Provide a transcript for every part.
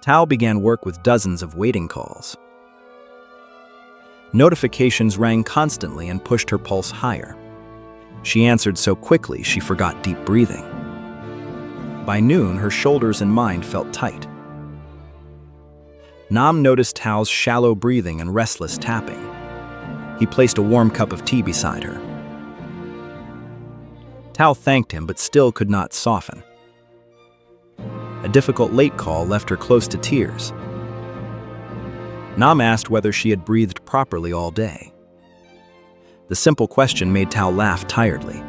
Tao began work with dozens of waiting calls. Notifications rang constantly and pushed her pulse higher. She answered so quickly she forgot deep breathing. By noon, her shoulders and mind felt tight. Nam noticed Tao's shallow breathing and restless tapping. He placed a warm cup of tea beside her. Tao thanked him but still could not soften. A difficult late call left her close to tears. Nam asked whether she had breathed properly all day. The simple question made Tao laugh tiredly.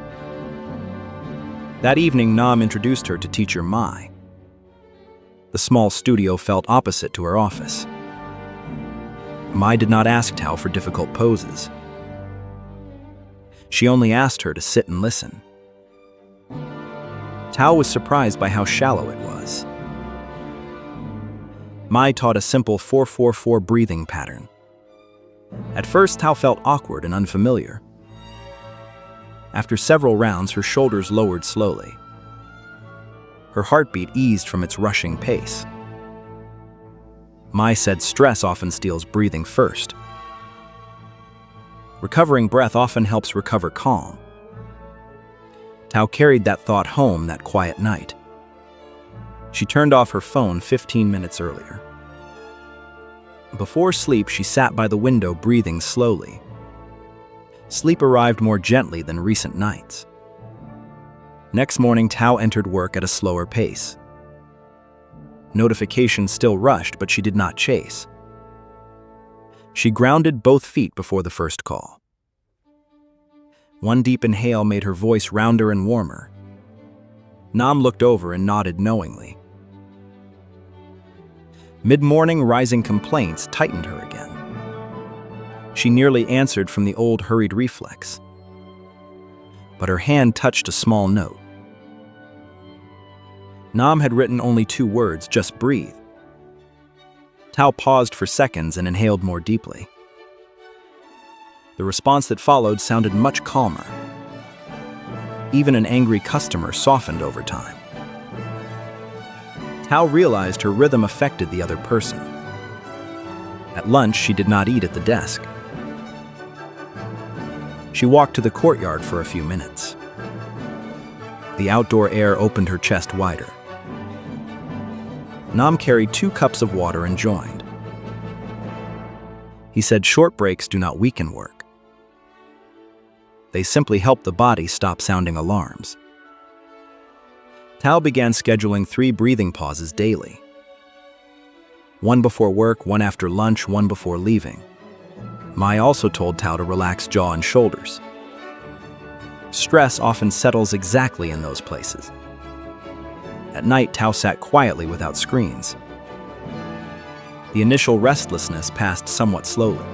That evening, Nam introduced her to teacher Mai. The small studio felt opposite to her office. Mai did not ask Tao for difficult poses. She only asked her to sit and listen. Tao was surprised by how shallow it was. Mai taught a simple 4-4-4 breathing pattern. At first, Tao felt awkward and unfamiliar. After several rounds, her shoulders lowered slowly. Her heartbeat eased from its rushing pace. Mai said stress often steals breathing first. Recovering breath often helps recover calm. Tao carried that thought home that quiet night. She turned off her phone 15 minutes earlier. Before sleep, she sat by the window breathing slowly. Sleep arrived more gently than recent nights. Next morning, Tao entered work at a slower pace. Notifications still rushed, but she did not chase. She grounded both feet before the first call. One deep inhale made her voice rounder and warmer. Nam looked over and nodded knowingly. Mid-morning, rising complaints tightened her again. She nearly answered from the old hurried reflex. But her hand touched a small note. Nam had written only 2 words, just breathe. Tao paused for seconds and inhaled more deeply. The response that followed sounded much calmer. Even an angry customer softened over time. Tao realized her rhythm affected the other person. At lunch, she did not eat at the desk. She walked to the courtyard for a few minutes. The outdoor air opened her chest wider. Nam carried 2 cups of water and joined. He said short breaks do not weaken work. They simply help the body stop sounding alarms. Tao began scheduling 3 breathing pauses daily. 1 before work, 1 after lunch, 1 before leaving. Mai also told Tao to relax jaw and shoulders. Stress often settles exactly in those places. At night, Tao sat quietly without screens. The initial restlessness passed somewhat slowly.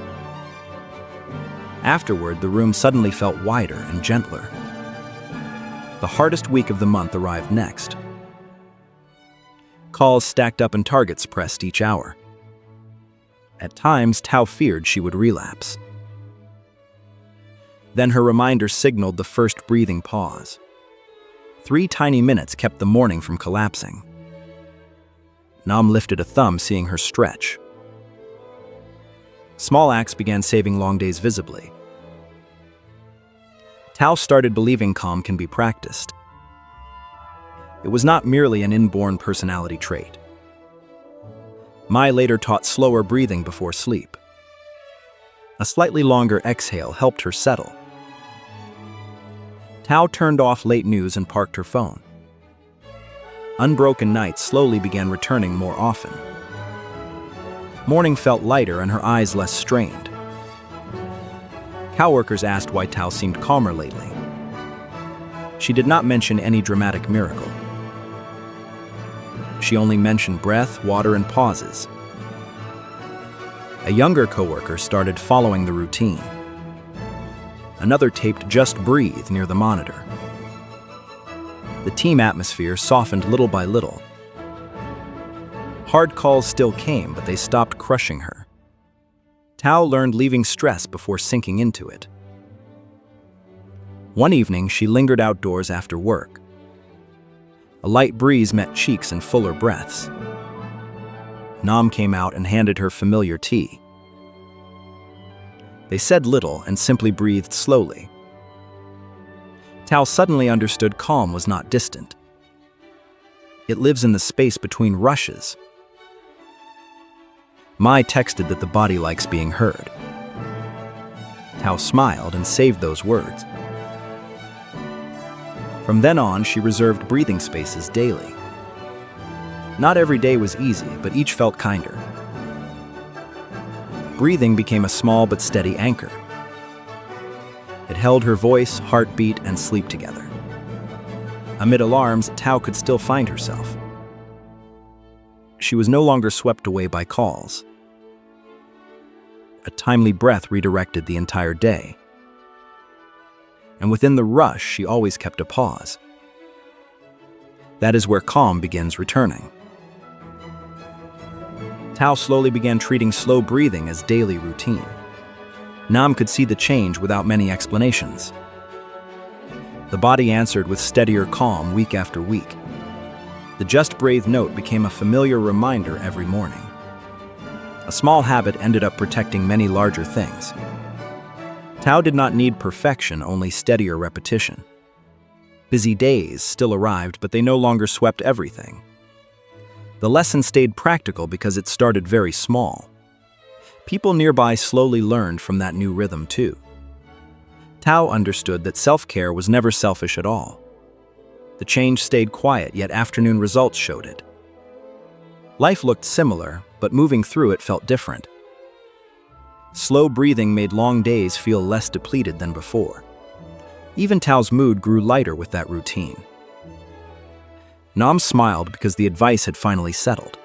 Afterward, the room suddenly felt wider and gentler. The hardest week of the month arrived next. Calls stacked up and targets pressed each hour. At times, Tao feared she would relapse. Then her reminder signaled the first breathing pause. 3 tiny minutes kept the morning from collapsing. Nam lifted a thumb, seeing her stretch. Small acts began saving long days visibly. Tao started believing calm can be practiced. It was not merely an inborn personality trait. Mai later taught slower breathing before sleep. A slightly longer exhale helped her settle. Tao turned off late news and parked her phone. Unbroken nights slowly began returning more often. Morning felt lighter and her eyes less strained. Coworkers asked why Tao seemed calmer lately. She did not mention any dramatic miracle. She only mentioned breath, water, and pauses. A younger coworker started following the routine. Another taped "Just Breathe" near the monitor. The team atmosphere softened little by little. Hard calls still came, but they stopped crushing her. Tao learned leaving stress before sinking into it. One evening, she lingered outdoors after work. A light breeze met cheeks and fuller breaths. Nam came out and handed her familiar tea. They said little and simply breathed slowly. Tao suddenly understood calm was not distant. It lives in the space between rushes. Mai texted that the body likes being heard. Tao smiled and saved those words. From then on, she reserved breathing spaces daily. Not every day was easy, but each felt kinder. Breathing became a small but steady anchor. It held her voice, heartbeat, and sleep together. Amid alarms, Tao could still find herself. She was no longer swept away by calls. A timely breath redirected the entire day. And within the rush, she always kept a pause. That is where calm begins returning. Tao slowly began treating slow breathing as daily routine. Nam could see the change without many explanations. The body answered with steadier calm week after week. The just breathe note became a familiar reminder every morning. A small habit ended up protecting many larger things. Tao did not need perfection, only steadier repetition. Busy days still arrived, but they no longer swept everything. The lesson stayed practical because it started very small. People nearby slowly learned from that new rhythm too. Tao understood that self-care was never selfish at all. The change stayed quiet, yet afternoon results showed it. Life looked similar, but moving through it felt different. Slow breathing made long days feel less depleted than before. Even Tao's mood grew lighter with that routine. Nam smiled because the advice had finally settled.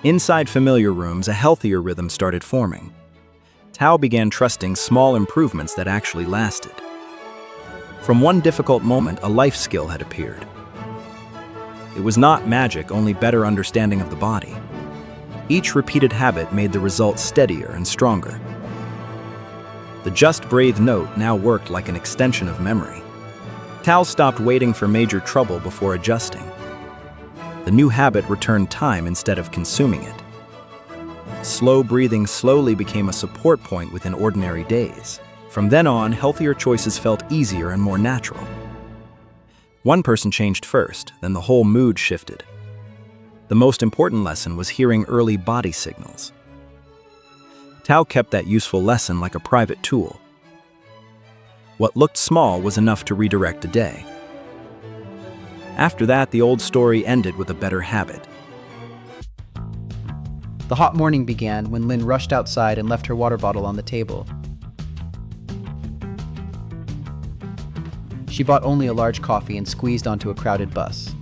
Inside familiar rooms, a healthier rhythm started forming. Tao began trusting small improvements that actually lasted. From one difficult moment, a life skill had appeared. It was not magic, only better understanding of the body. Each repeated habit made the results steadier and stronger. The just breathe note now worked like an extension of memory. Tao stopped waiting for major trouble before adjusting. The new habit returned time instead of consuming it. Slow breathing slowly became a support point within ordinary days. From then on, healthier choices felt easier and more natural. One person changed first, then the whole mood shifted. The most important lesson was hearing early body signals. Tao kept that useful lesson like a private tool. What looked small was enough to redirect a day. After that, the old story ended with a better habit. The hot morning began when Lynn rushed outside and left her water bottle on the table. She bought only a large coffee and squeezed onto a crowded bus.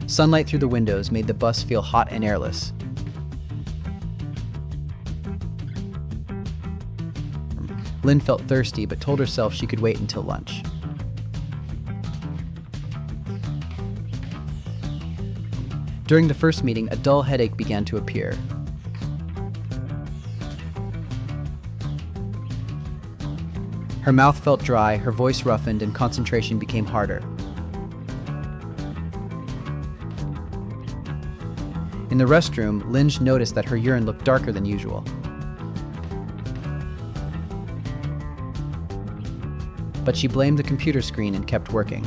Sunlight through the windows made the bus feel hot and airless. Lynn felt thirsty but told herself she could wait until lunch. During the first meeting, a dull headache began to appear. Her mouth felt dry, her voice roughened, and concentration became harder. In the restroom, Lynn noticed that her urine looked darker than usual. But she blamed the computer screen and kept working.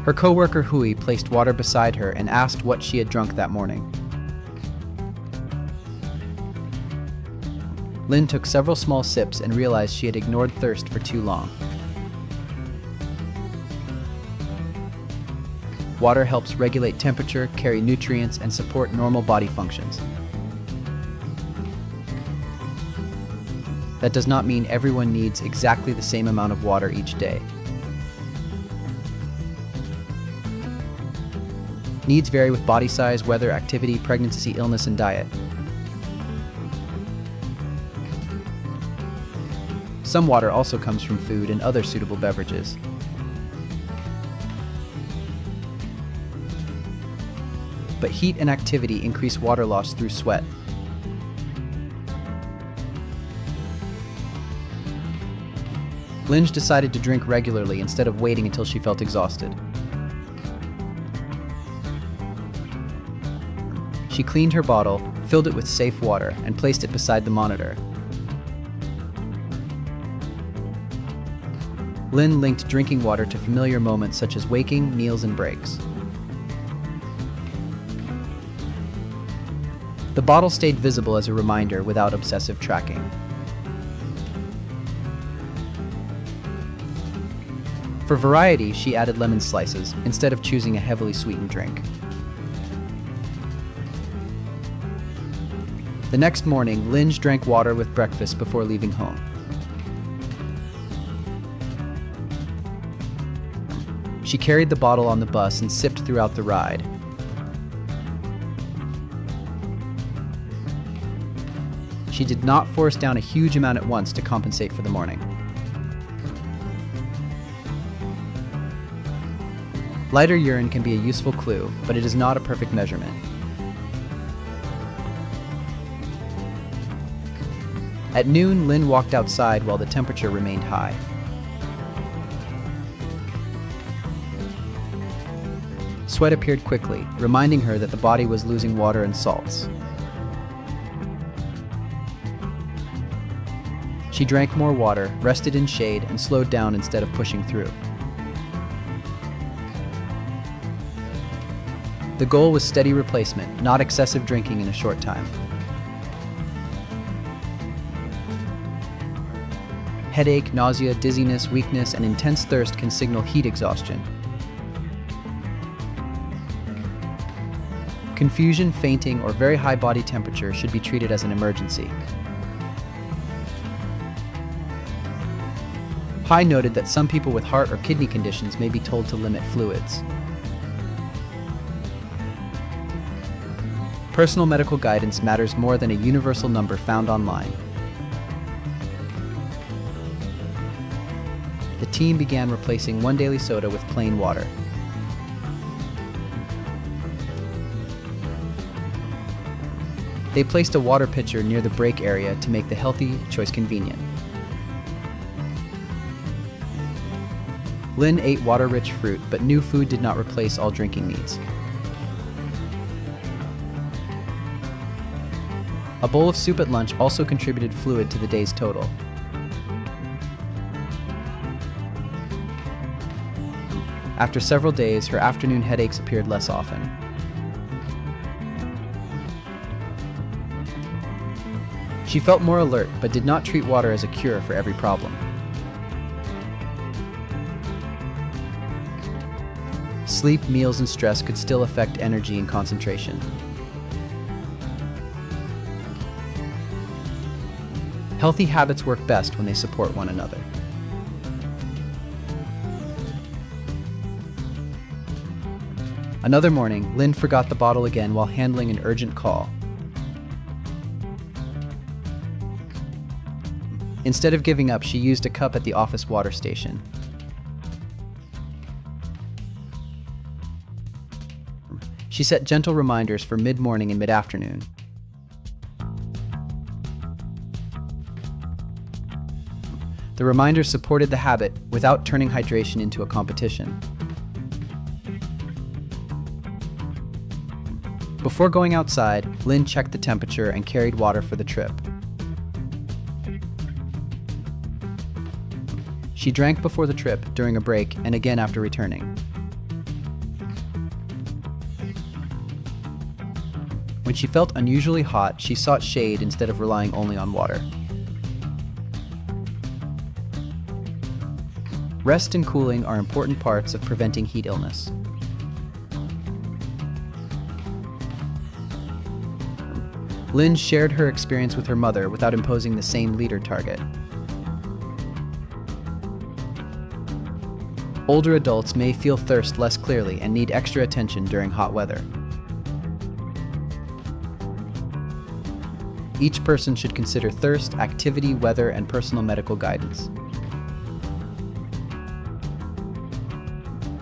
Her coworker Hui placed water beside her and asked what she had drunk that morning. Lynn took several small sips and realized she had ignored thirst for too long. Water helps regulate temperature, carry nutrients, and support normal body functions. That does not mean everyone needs exactly the same amount of water each day. Needs vary with body size, weather, activity, pregnancy, illness, and diet. Some water also comes from food and other suitable beverages. But heat and activity increase water loss through sweat. Lynch decided to drink regularly instead of waiting until she felt exhausted. She cleaned her bottle, filled it with safe water, and placed it beside the monitor. Lynn linked drinking water to familiar moments such as waking, meals, and breaks. The bottle stayed visible as a reminder without obsessive tracking. For variety, she added lemon slices instead of choosing a heavily sweetened drink. The next morning, Lynch drank water with breakfast before leaving home. She carried the bottle on the bus and sipped throughout the ride. She did not force down a huge amount at once to compensate for the morning. Lighter urine can be a useful clue, but it is not a perfect measurement. At noon, Lynn walked outside while the temperature remained high. Sweat appeared quickly, reminding her that the body was losing water and salts. She drank more water, rested in shade, and slowed down instead of pushing through. The goal was steady replacement, not excessive drinking in a short time. Headache, nausea, dizziness, weakness, and intense thirst can signal heat exhaustion. Confusion, fainting, or very high body temperature should be treated as an emergency. Hai noted that some people with heart or kidney conditions may be told to limit fluids. Personal medical guidance matters more than a universal number found online. The team began replacing one daily soda with plain water. They placed a water pitcher near the break area to make the healthy choice convenient. Lynn ate water-rich fruit, but new food did not replace all drinking needs. A bowl of soup at lunch also contributed fluid to the day's total. After several days, her afternoon headaches appeared less often. She felt more alert, but did not treat water as a cure for every problem. Sleep, meals, and stress could still affect energy and concentration. Healthy habits work best when they support one another. Another morning, Lynn forgot the bottle again while handling an urgent call. Instead of giving up, she used a cup at the office water station. She set gentle reminders for mid-morning and mid-afternoon. The reminders supported the habit without turning hydration into a competition. Before going outside, Lynn checked the temperature and carried water for the trip. She drank before the trip, during a break, and again after returning. When she felt unusually hot, she sought shade instead of relying only on water. Rest and cooling are important parts of preventing heat illness. Lynn shared her experience with her mother without imposing the same liter target. Older adults may feel thirst less clearly and need extra attention during hot weather. Each person should consider thirst, activity, weather, and personal medical guidance.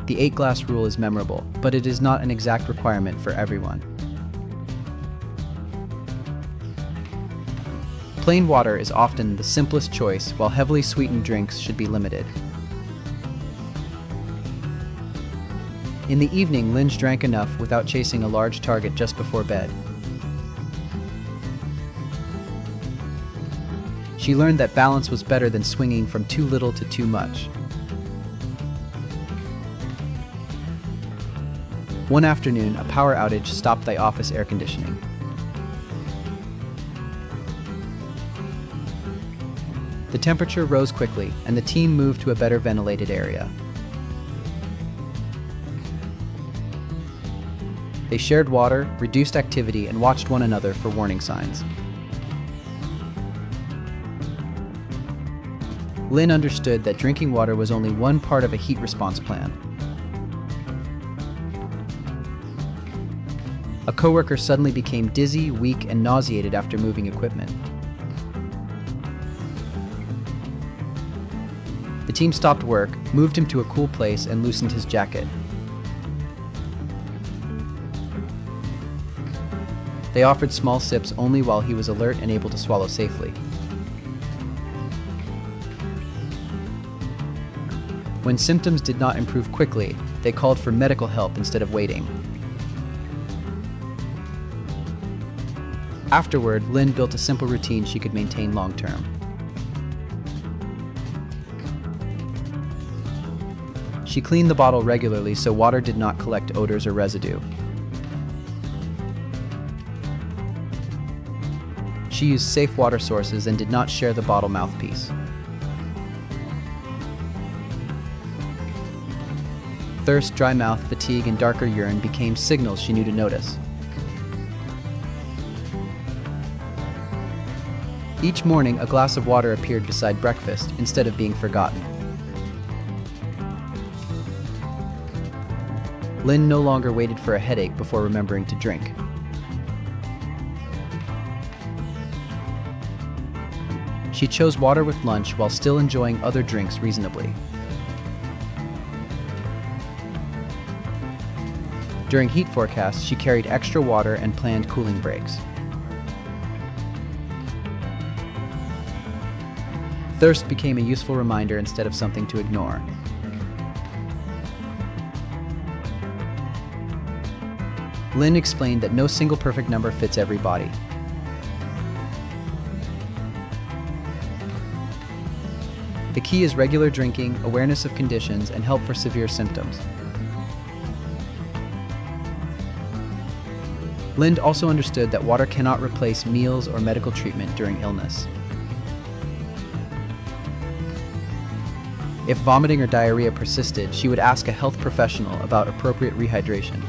The 8-glass rule is memorable, but it is not an exact requirement for everyone. Plain water is often the simplest choice, while heavily sweetened drinks should be limited. In the evening, Lynch drank enough without chasing a large target just before bed. She learned that balance was better than swinging from too little to too much. One afternoon, a power outage stopped the office air conditioning. The temperature rose quickly, and the team moved to a better ventilated area. They shared water, reduced activity, and watched one another for warning signs. Lynn understood that drinking water was only one part of a heat response plan. A coworker suddenly became dizzy, weak, and nauseated after moving equipment. The team stopped work, moved him to a cool place, and loosened his jacket. They offered small sips only while he was alert and able to swallow safely. When symptoms did not improve quickly, they called for medical help instead of waiting. Afterward, Lynn built a simple routine she could maintain long-term. She cleaned the bottle regularly so water did not collect odors or residue. She used safe water sources and did not share the bottle mouthpiece. Thirst, dry mouth, fatigue, and darker urine became signals she knew to notice. Each morning, a glass of water appeared beside breakfast instead of being forgotten. Lynn no longer waited for a headache before remembering to drink. She chose water with lunch while still enjoying other drinks reasonably. During heat forecasts, she carried extra water and planned cooling breaks. Thirst became a useful reminder instead of something to ignore. Lynn explained that no single perfect number fits every body. The key is regular drinking, awareness of conditions, and help for severe symptoms. Lynn also understood that water cannot replace meals or medical treatment during illness. If vomiting or diarrhea persisted, she would ask a health professional about appropriate rehydration.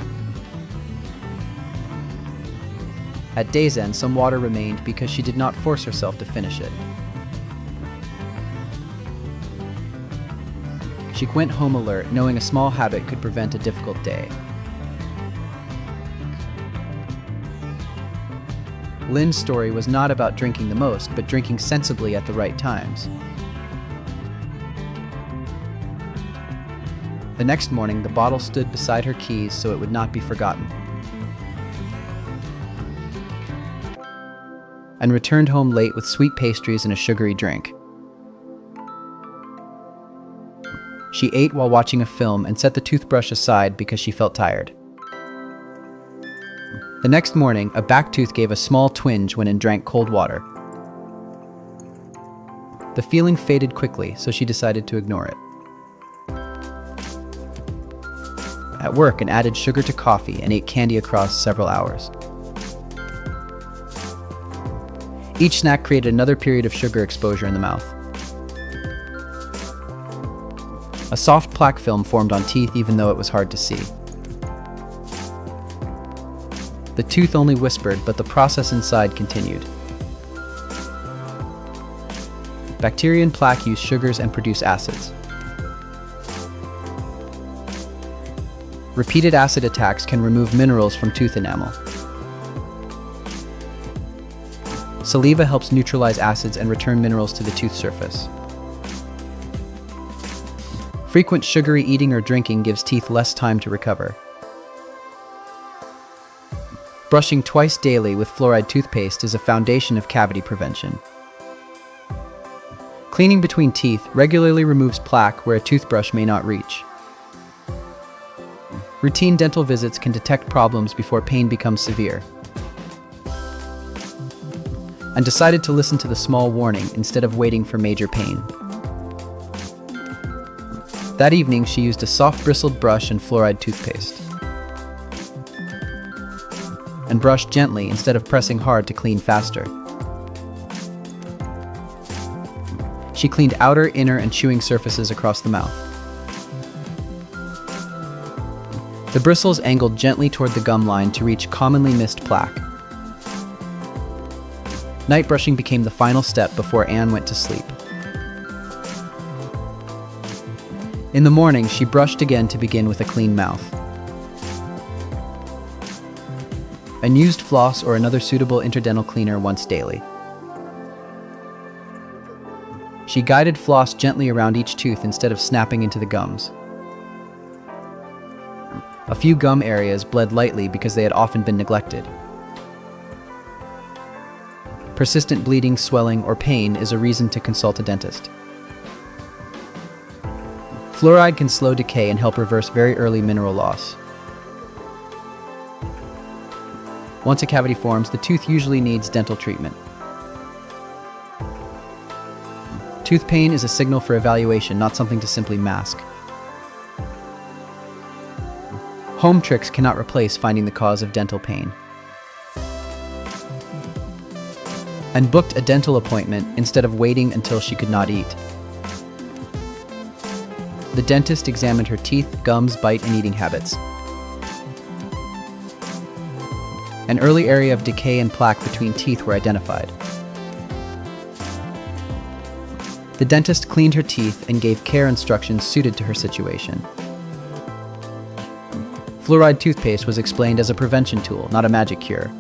At day's end, some water remained because she did not force herself to finish it. She went home alert, knowing a small habit could prevent a difficult day. Lynn's story was not about drinking the most, but drinking sensibly at the right times. The next morning, the bottle stood beside her keys so it would not be forgotten, and returned home late with sweet pastries and a sugary drink. She ate while watching a film and set the toothbrush aside because she felt tired. The next morning, a back tooth gave a small twinge when Anne drank cold water. The feeling faded quickly, so she decided to ignore it. At work, Anne added sugar to coffee and ate candy across several hours. Each snack created another period of sugar exposure in the mouth. A soft plaque film formed on teeth even though it was hard to see. The tooth only whispered, but the process inside continued. Bacteria in plaque use sugars and produce acids. Repeated acid attacks can remove minerals from tooth enamel. Saliva helps neutralize acids and return minerals to the tooth surface. Frequent sugary eating or drinking gives teeth less time to recover. Brushing twice daily with fluoride toothpaste is a foundation of cavity prevention. Cleaning between teeth regularly removes plaque where a toothbrush may not reach. Routine dental visits can detect problems before pain becomes severe. And decided to listen to the small warning instead of waiting for major pain. That evening, she used a soft bristled brush and fluoride toothpaste. And brushed gently instead of pressing hard to clean faster. She cleaned outer, inner, and chewing surfaces across the mouth. The bristles angled gently toward the gum line to reach commonly missed plaque. Night brushing became the final step before Anne went to sleep. In the morning, she brushed again to begin with a clean mouth. And used floss or another suitable interdental cleaner once daily. She guided floss gently around each tooth instead of snapping into the gums. A few gum areas bled lightly because they had often been neglected. Persistent bleeding, swelling, or pain is a reason to consult a dentist. Fluoride can slow decay and help reverse very early mineral loss. Once a cavity forms, the tooth usually needs dental treatment. Tooth pain is a signal for evaluation, not something to simply mask. Home tricks cannot replace finding the cause of dental pain. And booked a dental appointment instead of waiting until she could not eat. The dentist examined her teeth, gums, bite, and eating habits. An early area of decay and plaque between teeth were identified. The dentist cleaned her teeth and gave care instructions suited to her situation. Fluoride toothpaste was explained as a prevention tool, not a magic cure.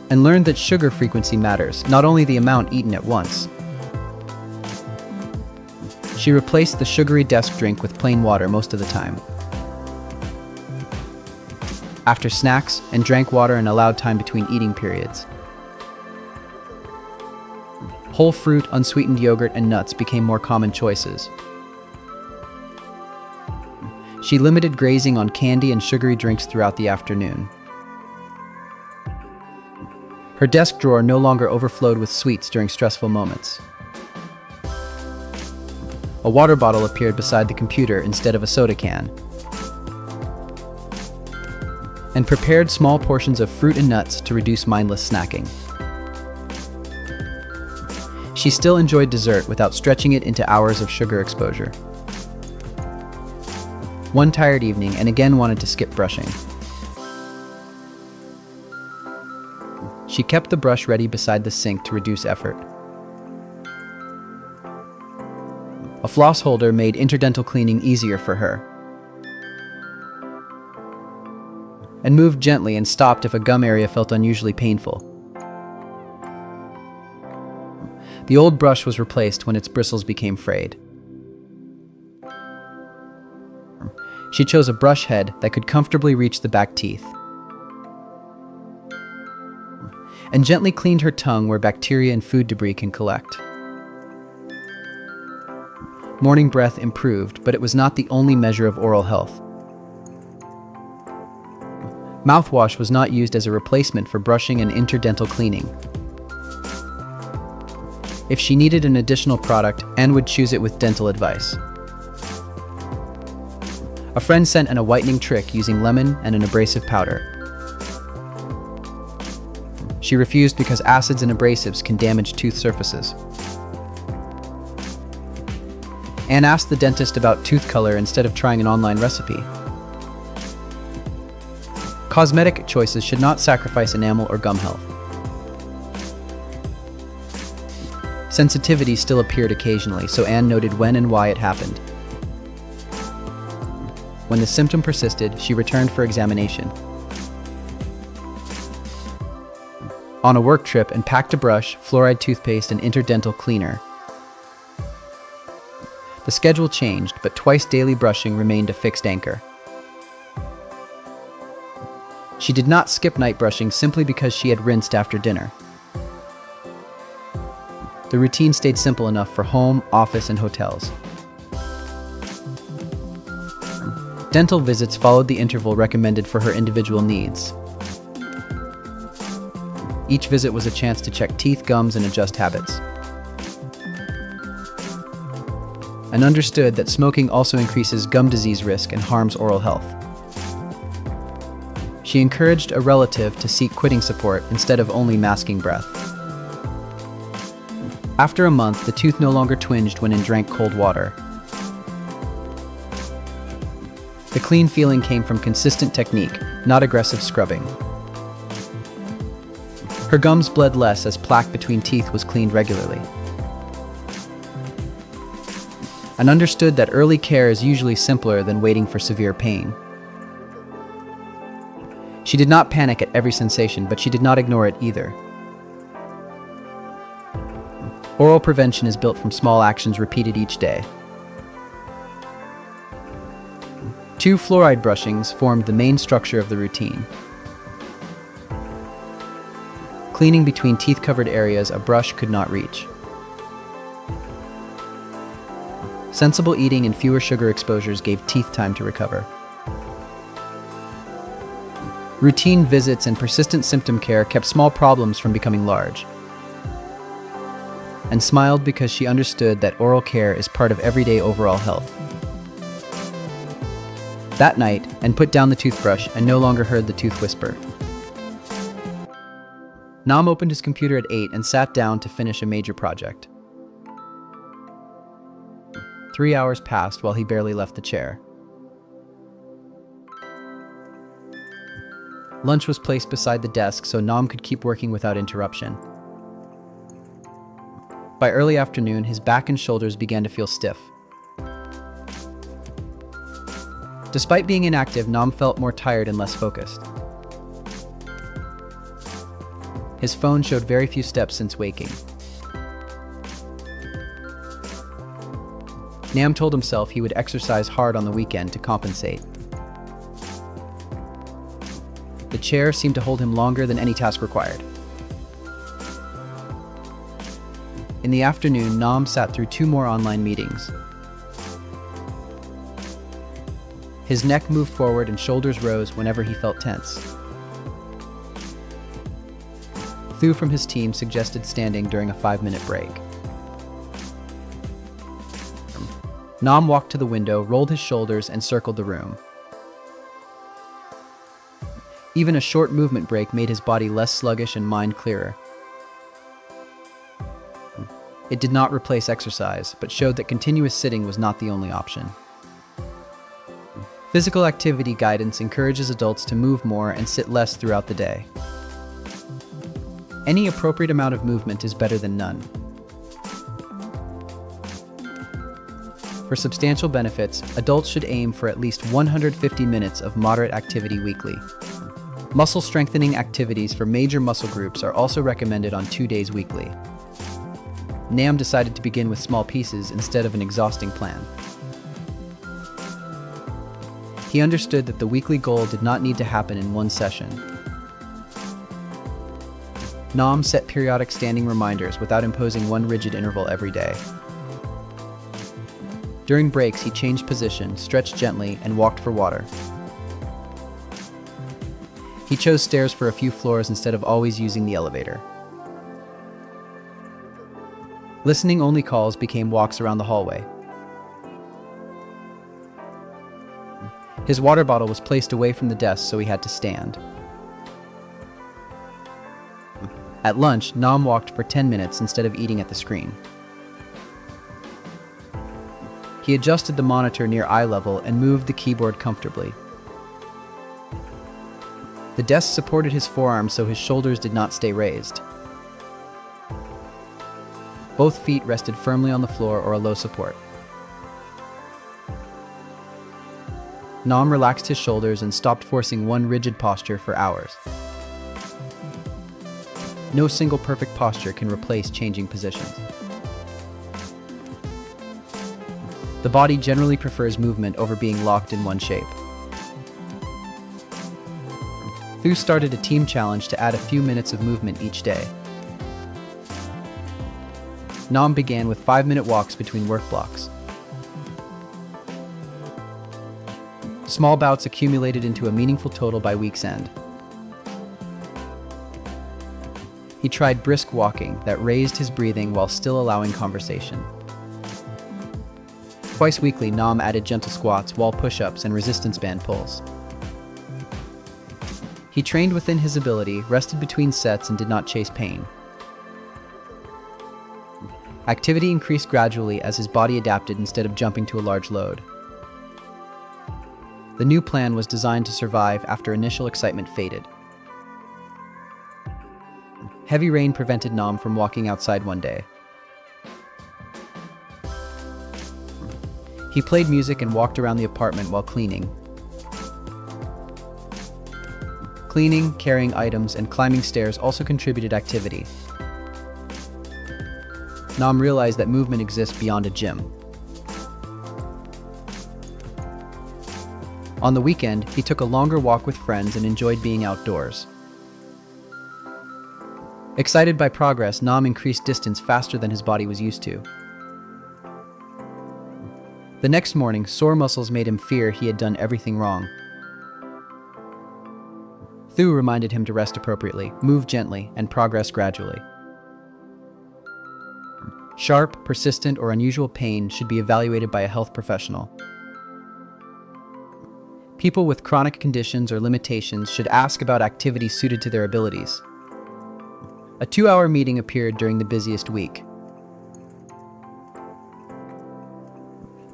And learned that sugar frequency matters, not only the amount eaten at once. She replaced the sugary desk drink with plain water most of the time. After snacks, and drank water and allowed time between eating periods. Whole fruit, unsweetened yogurt, and nuts became more common choices. She limited grazing on candy and sugary drinks throughout the afternoon. Her desk drawer no longer overflowed with sweets during stressful moments. A water bottle appeared beside the computer instead of a soda can. And prepared small portions of fruit and nuts to reduce mindless snacking. She still enjoyed dessert without stretching it into hours of sugar exposure. One tired evening, and again wanted to skip brushing. She kept the brush ready beside the sink to reduce effort. A floss holder made interdental cleaning easier for her. And moved gently and stopped if a gum area felt unusually painful. The old brush was replaced when its bristles became frayed. She chose a brush head that could comfortably reach the back teeth. And gently cleaned her tongue where bacteria and food debris can collect. Morning breath improved, but it was not the only measure of oral health. Mouthwash was not used as a replacement for brushing and interdental cleaning. If she needed an additional product, Anne would choose it with dental advice. A friend sent an a whitening trick using lemon and an abrasive powder. She refused because acids and abrasives can damage tooth surfaces. Anne asked the dentist about tooth color instead of trying an online recipe. Cosmetic choices should not sacrifice enamel or gum health. Sensitivity still appeared occasionally, so Anne noted when and why it happened. When the symptom persisted, she returned for examination. On a work trip, and packed a brush, fluoride toothpaste, and interdental cleaner. The schedule changed, but twice daily brushing remained a fixed anchor. She did not skip night brushing simply because she had rinsed after dinner. The routine stayed simple enough for home, office, and hotels. Dental visits followed the interval recommended for her individual needs. Each visit was a chance to check teeth, gums, and adjust habits. And understood that smoking also increases gum disease risk and harms oral health. She encouraged a relative to seek quitting support instead of only masking breath. After a month, the tooth no longer twinged when drank cold water. The clean feeling came from consistent technique, not aggressive scrubbing. Her gums bled less as plaque between teeth was cleaned regularly. And understood that early care is usually simpler than waiting for severe pain. She did not panic at every sensation, but she did not ignore it either. Oral prevention is built from small actions repeated each day. 2 fluoride brushings formed the main structure of the routine. Cleaning between teeth-covered areas a brush could not reach. Sensible eating and fewer sugar exposures gave teeth time to recover. Routine visits and persistent symptom care kept small problems from becoming large. And smiled because she understood that oral care is part of everyday overall health. That night, and put down the toothbrush and no longer heard the tooth whisper. Nam opened his computer at 8 and sat down to finish a major project. 3 hours passed while he barely left the chair. Lunch was placed beside the desk so Nam could keep working without interruption. By early afternoon, his back and shoulders began to feel stiff. Despite being inactive, Nam felt more tired and less focused. His phone showed very few steps since waking. Nam told himself he would exercise hard on the weekend to compensate. The chair seemed to hold him longer than any task required. In the afternoon, Nam sat through 2 more online meetings. His neck moved forward and shoulders rose whenever he felt tense. Thu from his team suggested standing during a 5-minute break. Nam walked to the window, rolled his shoulders, and circled the room. Even a short movement break made his body less sluggish and mind clearer. It did not replace exercise, but showed that continuous sitting was not the only option. Physical activity guidance encourages adults to move more and sit less throughout the day. Any appropriate amount of movement is better than none. For substantial benefits, adults should aim for at least 150 minutes of moderate activity weekly. Muscle strengthening activities for major muscle groups are also recommended on 2 days weekly. Nam decided to begin with small pieces instead of an exhausting plan. He understood that the weekly goal did not need to happen in one session. Nam set periodic standing reminders without imposing one rigid interval every day. During breaks, he changed position, stretched gently, and walked for water. He chose stairs for a few floors instead of always using the elevator. Listening-only calls became walks around the hallway. His water bottle was placed away from the desk, so he had to stand. At lunch, Nam walked for 10 minutes instead of eating at the screen. He adjusted the monitor near eye level and moved the keyboard comfortably. The desk supported his forearms so his shoulders did not stay raised. Both feet rested firmly on the floor or a low support. Nam relaxed his shoulders and stopped forcing one rigid posture for hours. No single perfect posture can replace changing positions. The body generally prefers movement over being locked in one shape. Thu started a team challenge to add a few minutes of movement each day. Nam began with 5-minute walks between work blocks. Small bouts accumulated into a meaningful total by week's end. He tried brisk walking that raised his breathing while still allowing conversation. Twice weekly, Nam added gentle squats, wall push-ups, and resistance band pulls. He trained within his ability, rested between sets, and did not chase pain. Activity increased gradually as his body adapted instead of jumping to a large load. The new plan was designed to survive after initial excitement faded. Heavy rain prevented Nam from walking outside one day. He played music and walked around the apartment while cleaning. Cleaning, carrying items, and climbing stairs also contributed activity. Nam realized that movement exists beyond a gym. On the weekend, he took a longer walk with friends and enjoyed being outdoors. Excited by progress, Nam increased distance faster than his body was used to. The next morning, sore muscles made him fear he had done everything wrong. Thu reminded him to rest appropriately, move gently, and progress gradually. Sharp, persistent, or unusual pain should be evaluated by a health professional. People with chronic conditions or limitations should ask about activities suited to their abilities. A 2-hour meeting appeared during the busiest week.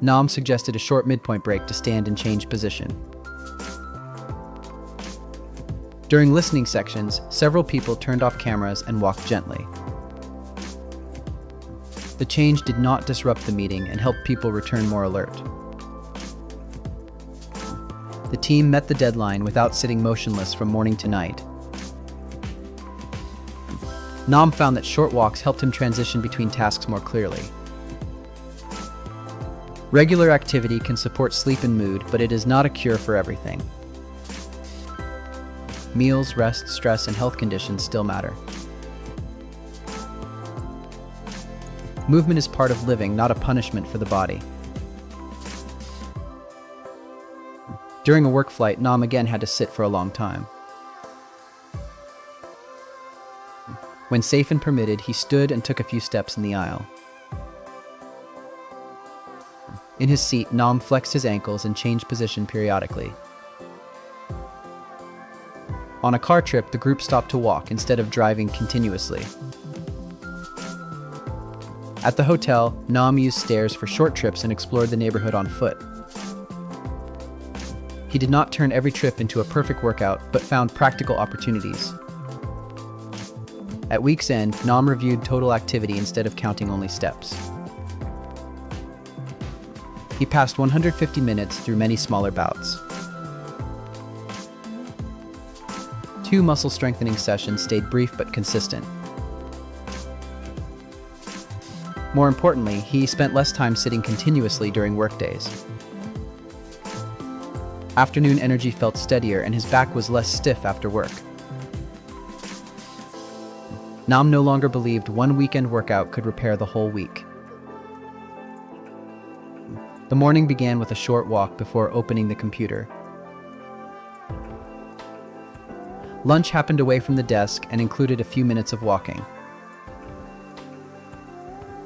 Nam suggested a short midpoint break to stand and change position. During listening sections, several people turned off cameras and walked gently. The change did not disrupt the meeting and helped people return more alert. The team met the deadline without sitting motionless from morning to night. Nam found that short walks helped him transition between tasks more clearly. Regular activity can support sleep and mood, but it is not a cure for everything. Meals, rest, stress, and health conditions still matter. Movement is part of living, not a punishment for the body. During a work flight, Nam again had to sit for a long time. When safe and permitted, he stood and took a few steps in the aisle. In his seat, Nam flexed his ankles and changed position periodically. On a car trip, the group stopped to walk instead of driving continuously. At the hotel, Nam used stairs for short trips and explored the neighborhood on foot. He did not turn every trip into a perfect workout, but found practical opportunities. At week's end, Nam reviewed total activity instead of counting only steps. He passed 150 minutes through many smaller bouts. 2 muscle strengthening sessions stayed brief but consistent. More importantly, he spent less time sitting continuously during workdays. Afternoon energy felt steadier and his back was less stiff after work. Nam no longer believed one weekend workout could repair the whole week. The morning began with a short walk before opening the computer. Lunch happened away from the desk and included a few minutes of walking.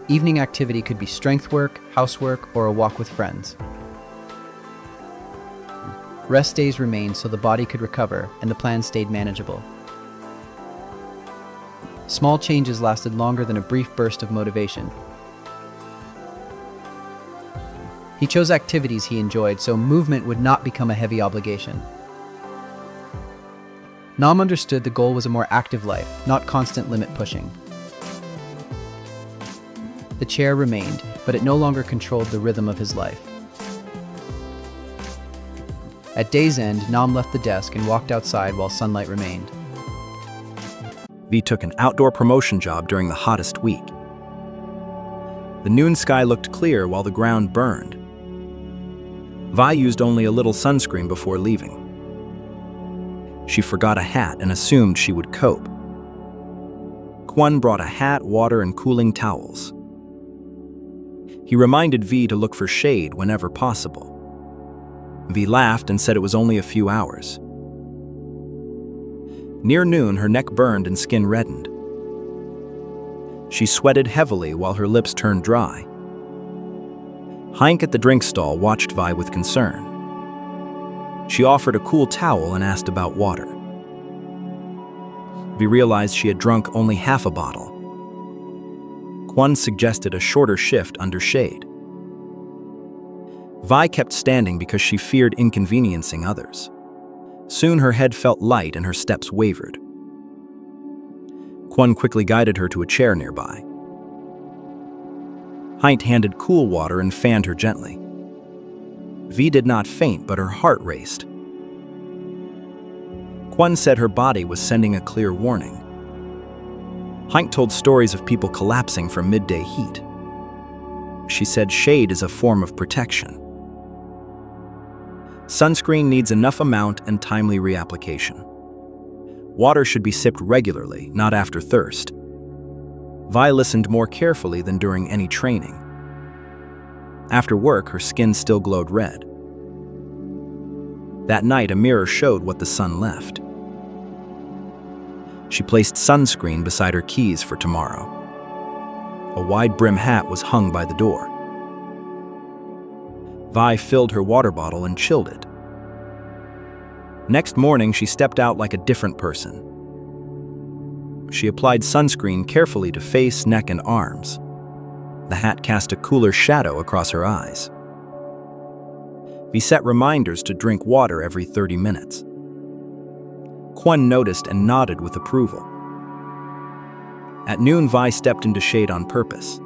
Evening activity could be strength work, housework, or a walk with friends. Rest days remained so the body could recover and the plan stayed manageable. Small changes lasted longer than a brief burst of motivation. He chose activities he enjoyed so movement would not become a heavy obligation. Nam understood the goal was a more active life, not constant limit pushing. The chair remained, but it no longer controlled the rhythm of his life. At day's end, Nam left the desk and walked outside while sunlight remained. V took an outdoor promotion job during the hottest week. The noon sky looked clear while the ground burned. Vi used only a little sunscreen before leaving. She forgot a hat and assumed she would cope. Kwon brought a hat, water, and cooling towels. He reminded V to look for shade whenever possible. V laughed and said it was only a few hours. Near noon, her neck burned and skin reddened. She sweated heavily while her lips turned dry. Henk at the drink stall watched Vi with concern. She offered a cool towel and asked about water. Vi realized she had drunk only half a bottle. Kwon suggested a shorter shift under shade. Vi kept standing because she feared inconveniencing others. Soon her head felt light and her steps wavered. Kwon quickly guided her to a chair nearby. Henk handed cool water and fanned her gently. Vi did not faint, but her heart raced. Kwon said her body was sending a clear warning. Henk told stories of people collapsing from midday heat. She said shade is a form of protection. Sunscreen needs enough amount and timely reapplication. Water should be sipped regularly, not after thirst. Vi listened more carefully than during any training. After work, her skin still glowed red. That night, a mirror showed what the sun left. She placed sunscreen beside her keys for tomorrow. A wide brim hat was hung by the door. Vi filled her water bottle and chilled it. Next morning, she stepped out like a different person. She applied sunscreen carefully to face, neck, and arms. The hat cast a cooler shadow across her eyes. Vi set reminders to drink water every 30 minutes. Kwon noticed and nodded with approval. At noon, Vi stepped into shade on purpose.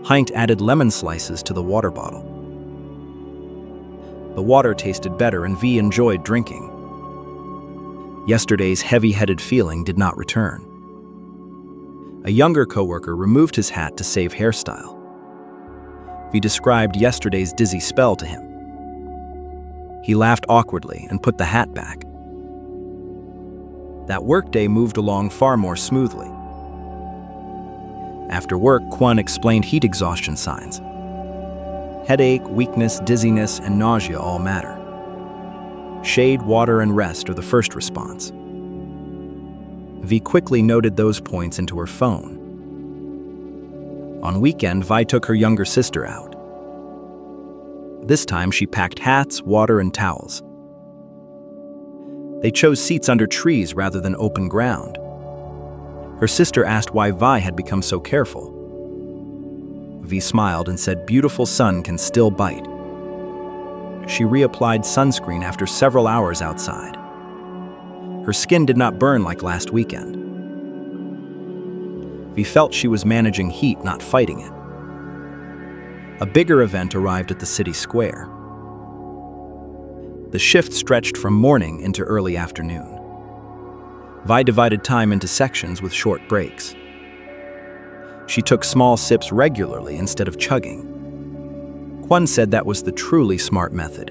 Henk added lemon slices to the water bottle. The water tasted better and Vi enjoyed drinking. Yesterday's heavy-headed feeling did not return. A younger coworker removed his hat to save hairstyle. Vi described yesterday's dizzy spell to him. He laughed awkwardly and put the hat back. That workday moved along far more smoothly. After work, Kwon explained heat exhaustion signs. Headache, weakness, dizziness, and nausea all matter. Shade, water, and rest are the first response. Vi quickly noted those points into her phone. On weekend, Vi took her younger sister out. This time, she packed hats, water, and towels. They chose seats under trees rather than open ground. Her sister asked why Vi had become so careful. Vi smiled and said beautiful sun can still bite. She reapplied sunscreen after several hours outside. Her skin did not burn like last weekend. Vi felt she was managing heat, not fighting it. A bigger event arrived at the city square. The shift stretched from morning into early afternoon. Vi divided time into sections with short breaks. She took small sips regularly instead of chugging. Kwon said that was the truly smart method.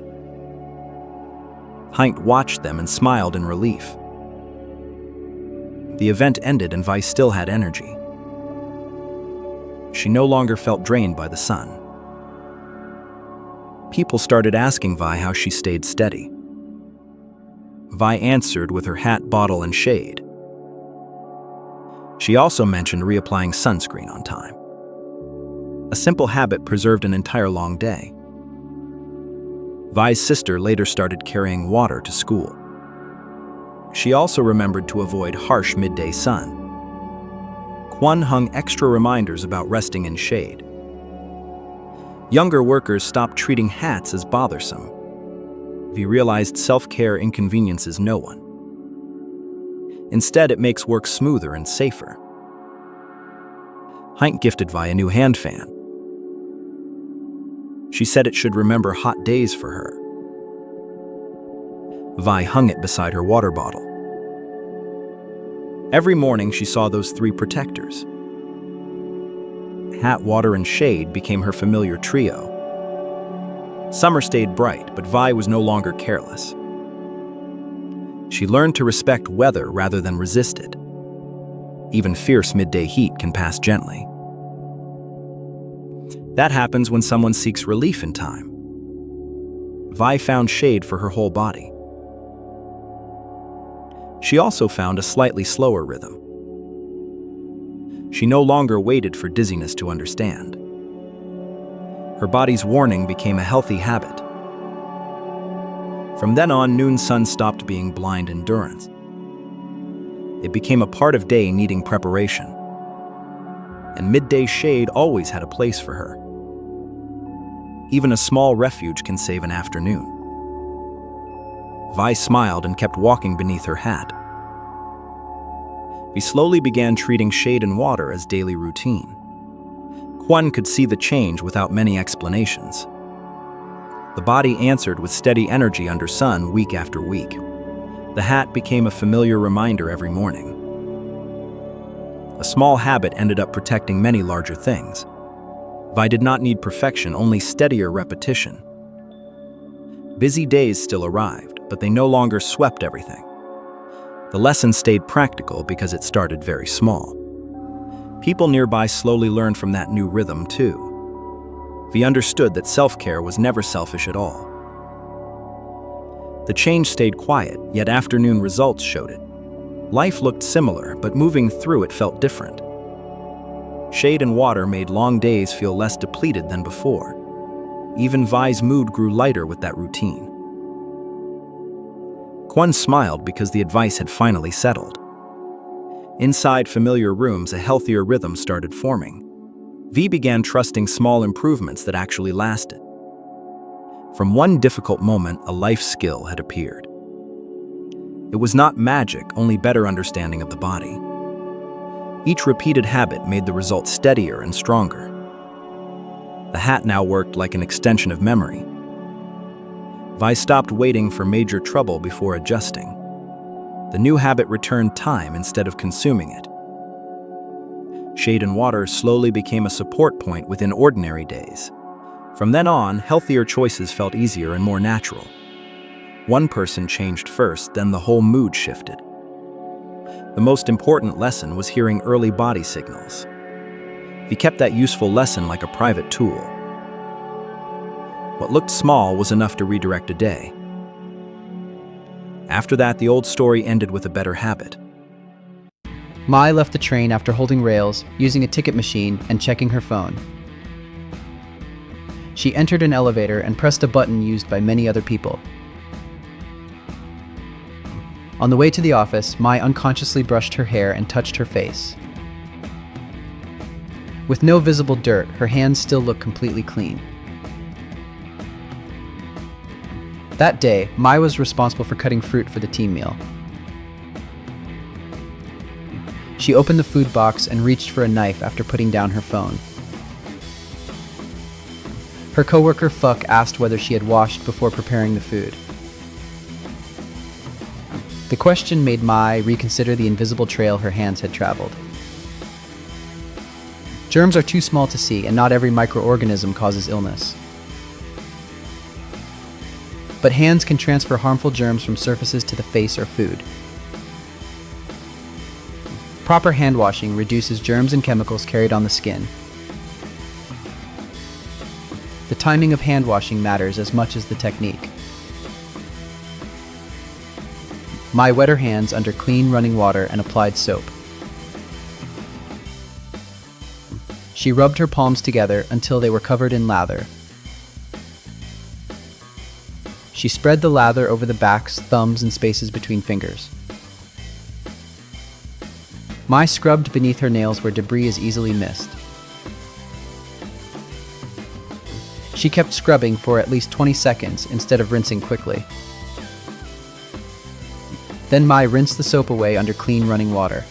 Henk watched them and smiled in relief. The event ended and Vi still had energy. She no longer felt drained by the sun. People started asking Vi how she stayed steady. Vi answered with her hat, bottle, and shade. She also mentioned reapplying sunscreen on time. A simple habit preserved an entire long day. Vi's sister later started carrying water to school. She also remembered to avoid harsh midday sun. Kwon hung extra reminders about resting in shade. Younger workers stopped treating hats as bothersome. Vi realized self-care inconveniences no one. Instead, it makes work smoother and safer. Henk gifted Vi a new hand fan. She said it should remember hot days for her. Vi hung it beside her water bottle. Every morning she saw those three protectors. Hat, water, and shade became her familiar trio. Summer stayed bright, but Vi was no longer careless. She learned to respect weather rather than resist it. Even fierce midday heat can pass gently. That happens when someone seeks relief in time. Vi found shade for her whole body. She also found a slightly slower rhythm. She no longer waited for dizziness to understand. Her body's warning became a healthy habit. From then on, noon sun stopped being blind endurance. It became a part of day needing preparation. And midday shade always had a place for her. Even a small refuge can save an afternoon. Vi smiled and kept walking beneath her hat. We slowly began treating shade and water as daily routine. Kwon could see the change without many explanations. The body answered with steady energy under sun week after week. The hat became a familiar reminder every morning. A small habit ended up protecting many larger things. Vi did not need perfection, only steadier repetition. Busy days still arrived, but they no longer swept everything. The lesson stayed practical because it started very small. People nearby slowly learned from that new rhythm too. Vi understood that self-care was never selfish at all. The change stayed quiet, yet afternoon results showed it. Life looked similar, but moving through it felt different. Shade and water made long days feel less depleted than before. Even Vi's mood grew lighter with that routine. Kwon smiled because the advice had finally settled. Inside familiar rooms, a healthier rhythm started forming. Vi began trusting small improvements that actually lasted. From one difficult moment, a life skill had appeared. It was not magic, only better understanding of the body. Each repeated habit made the result steadier and stronger. The hat now worked like an extension of memory. Vi stopped waiting for major trouble before adjusting. The new habit returned time instead of consuming it. Shade and water slowly became a support point within ordinary days. From then on, healthier choices felt easier and more natural. One person changed first, then the whole mood shifted. The most important lesson was hearing early body signals. Vi kept that useful lesson like a private tool. What looked small was enough to redirect a day. After that, the old story ended with a better habit. Mai left the train after holding rails, using a ticket machine, and checking her phone. She entered an elevator and pressed a button used by many other people. On the way to the office, Mai unconsciously brushed her hair and touched her face. With no visible dirt, her hands still looked completely clean. That day, Mai was responsible for cutting fruit for the team meal. She opened the food box and reached for a knife after putting down her phone. Her coworker Fuck asked whether she had washed before preparing the food. The question made Mai reconsider the invisible trail her hands had traveled. Germs are too small to see, and not every microorganism causes illness. But hands can transfer harmful germs from surfaces to the face or food. Proper hand washing reduces germs and chemicals carried on the skin. The timing of hand washing matters as much as the technique. Mai wet her hands under clean running water and applied soap. She rubbed her palms together until they were covered in lather. She spread the lather over the backs, thumbs, and spaces between fingers. Mai scrubbed beneath her nails where debris is easily missed. She kept scrubbing for at least 20 seconds instead of rinsing quickly. Then Mai rinsed the soap away under clean running water.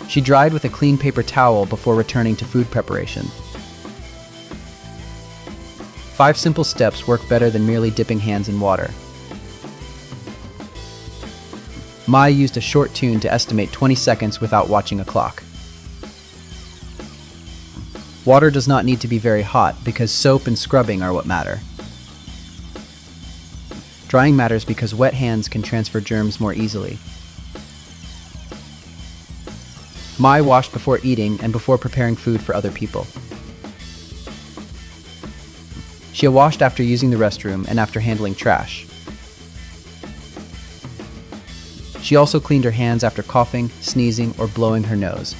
She dried with a clean paper towel before returning to food preparation. 5 simple steps work better than merely dipping hands in water. Mai used a short tune to estimate 20 seconds without watching a clock. Water does not need to be very hot because soap and scrubbing are what matter. Drying matters because wet hands can transfer germs more easily. Mai washed before eating and before preparing food for other people. She washed after using the restroom and after handling trash. She also cleaned her hands after coughing, sneezing, or blowing her nose.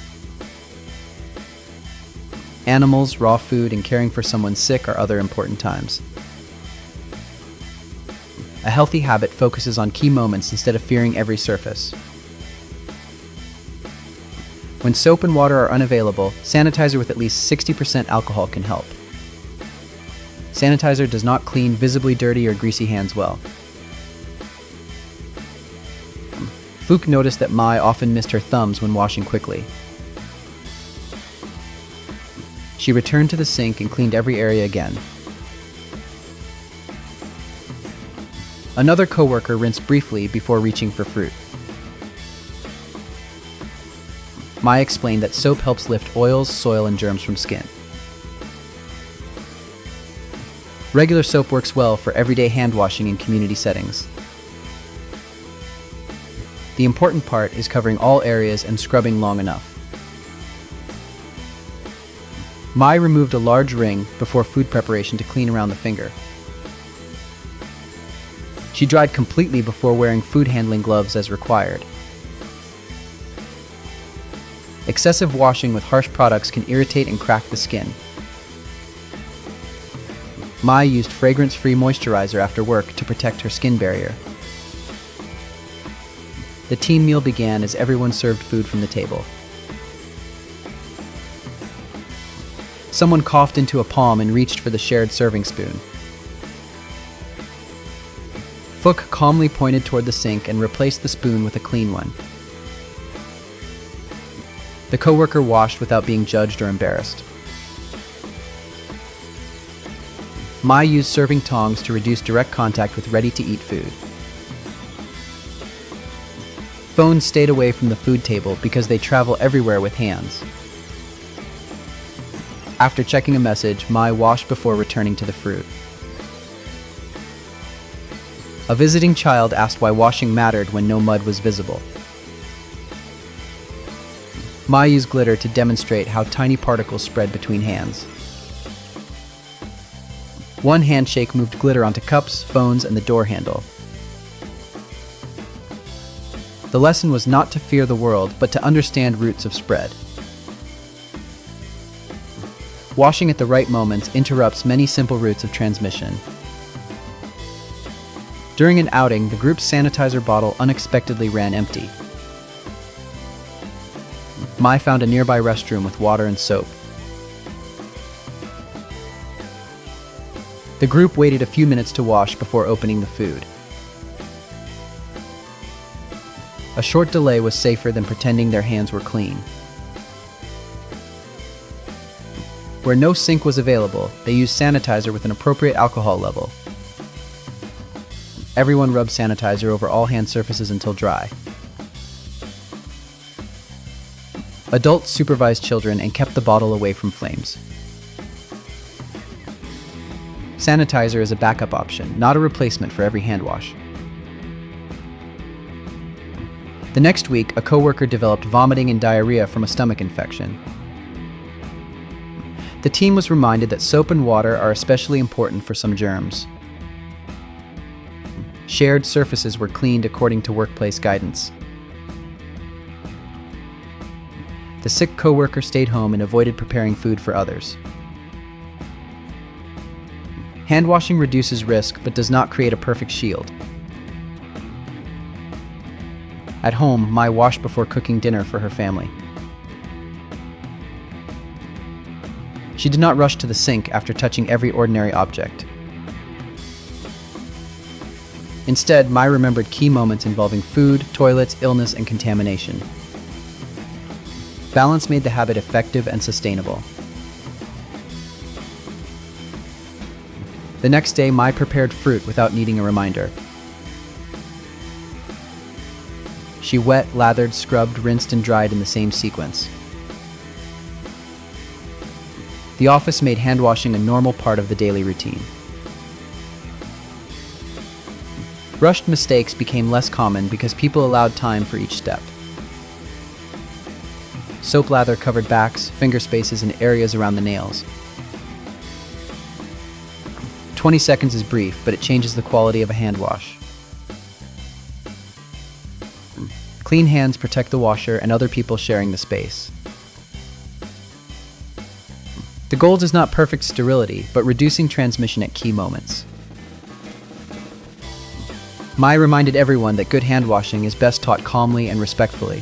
Animals, raw food, and caring for someone sick are other important times. A healthy habit focuses on key moments instead of fearing every surface. When soap and water are unavailable, sanitizer with at least 60% alcohol can help. Sanitizer does not clean visibly dirty or greasy hands well. Fook noticed that Mai often missed her thumbs when washing quickly. She returned to the sink and cleaned every area again. Another coworker rinsed briefly before reaching for fruit. Mai explained that soap helps lift oils, soil, and germs from skin. Regular soap works well for everyday hand washing in community settings. The important part is covering all areas and scrubbing long enough. Mai removed a large ring before food preparation to clean around the finger. She dried completely before wearing food handling gloves as required. Excessive washing with harsh products can irritate and crack the skin. Mai used fragrance-free moisturizer after work to protect her skin barrier. The team meal began as everyone served food from the table. Someone coughed into a palm and reached for the shared serving spoon. Fook calmly pointed toward the sink and replaced the spoon with a clean one. The coworker washed without being judged or embarrassed. Mai used serving tongs to reduce direct contact with ready-to-eat food. Phones stayed away from the food table because they travel everywhere with hands. After checking a message, Mai washed before returning to the fruit. A visiting child asked why washing mattered when no mud was visible. Mai used glitter to demonstrate how tiny particles spread between hands. One handshake moved glitter onto cups, phones, and the door handle. The lesson was not to fear the world, but to understand routes of spread. Washing at the right moments interrupts many simple routes of transmission. During an outing, the group's sanitizer bottle unexpectedly ran empty. Mai found a nearby restroom with water and soap. The group waited a few minutes to wash before opening the food. A short delay was safer than pretending their hands were clean. Where no sink was available, they used sanitizer with an appropriate alcohol level. Everyone rubbed sanitizer over all hand surfaces until dry. Adults supervised children and kept the bottle away from flames. Sanitizer is a backup option, not a replacement for every hand wash. The next week, a coworker developed vomiting and diarrhea from a stomach infection. The team was reminded that soap and water are especially important for some germs. Shared surfaces were cleaned according to workplace guidance. The sick coworker stayed home and avoided preparing food for others. Hand washing reduces risk but does not create a perfect shield. At home, Mai washed before cooking dinner for her family. She did not rush to the sink after touching every ordinary object. Instead, Mai remembered key moments involving food, toilets, illness, and contamination. Balance made the habit effective and sustainable. The next day, Mai prepared fruit without needing a reminder. She wet, lathered, scrubbed, rinsed, and dried in the same sequence. The office made hand washing a normal part of the daily routine. Rushed mistakes became less common because people allowed time for each step. Soap lather covered backs, finger spaces, and areas around the nails. 20 seconds is brief, but it changes the quality of a hand wash. Clean hands protect the washer and other people sharing the space. The goal is not perfect sterility, but reducing transmission at key moments. Mai reminded everyone that good hand washing is best taught calmly and respectfully.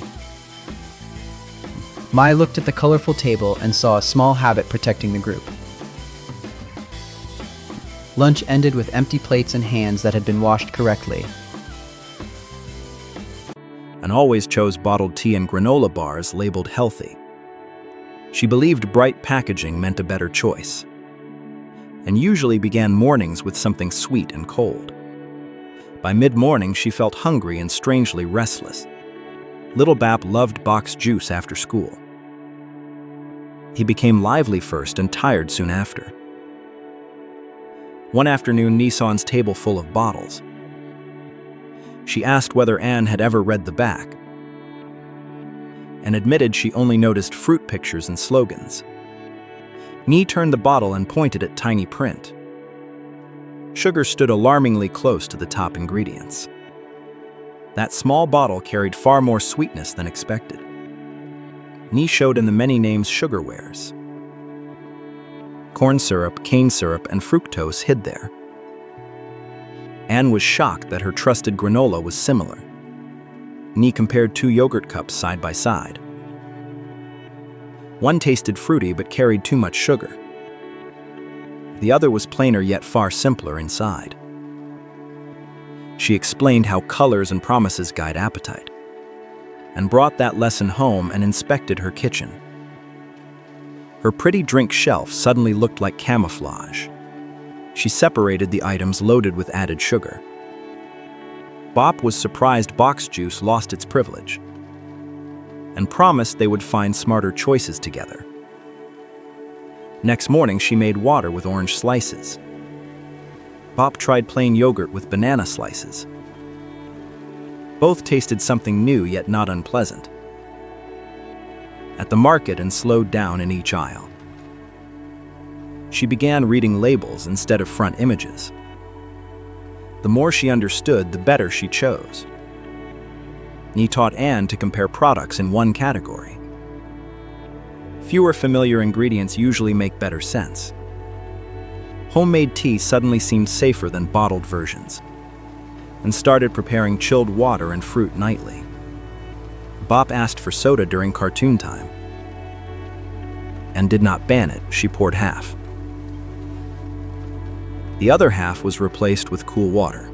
Mai looked at the colorful table and saw a small habit protecting the group. Lunch ended with empty plates and hands that had been washed correctly. And always chose bottled tea and granola bars labeled healthy. She believed bright packaging meant a better choice, and usually began mornings with something sweet and cold. By mid-morning, she felt hungry and strangely restless. Little Bap loved boxed juice after school. He became lively first and tired soon after. One afternoon, Ni saw Anne's table full of bottles. She asked whether Anne had ever read the back, and admitted she only noticed fruit pictures and slogans. Ni turned the bottle and pointed at tiny print. Sugar stood alarmingly close to the top ingredients. That small bottle carried far more sweetness than expected. Ni showed in the many names sugar wares. Corn syrup, cane syrup, and fructose hid there. Anne was shocked that her trusted granola was similar. Ni compared 2 yogurt cups side by side. One tasted fruity but carried too much sugar. The other was plainer yet far simpler inside. She explained how colors and promises guide appetite, and brought that lesson home and inspected her kitchen. Her pretty drink shelf suddenly looked like camouflage. She separated the items loaded with added sugar. Bop was surprised box juice lost its privilege, and promised they would find smarter choices together. Next morning, she made water with orange slices. Bop tried plain yogurt with banana slices. Both tasted something new yet not unpleasant. At the market and slowed down in each aisle. She began reading labels instead of front images. The more she understood, the better she chose. Ni taught Anne to compare products in one category. Fewer familiar ingredients usually make better sense. Homemade tea suddenly seemed safer than bottled versions, and started preparing chilled water and fruit nightly. Bop asked for soda during cartoon time, and did not ban it. She poured half. The other half was replaced with cool water.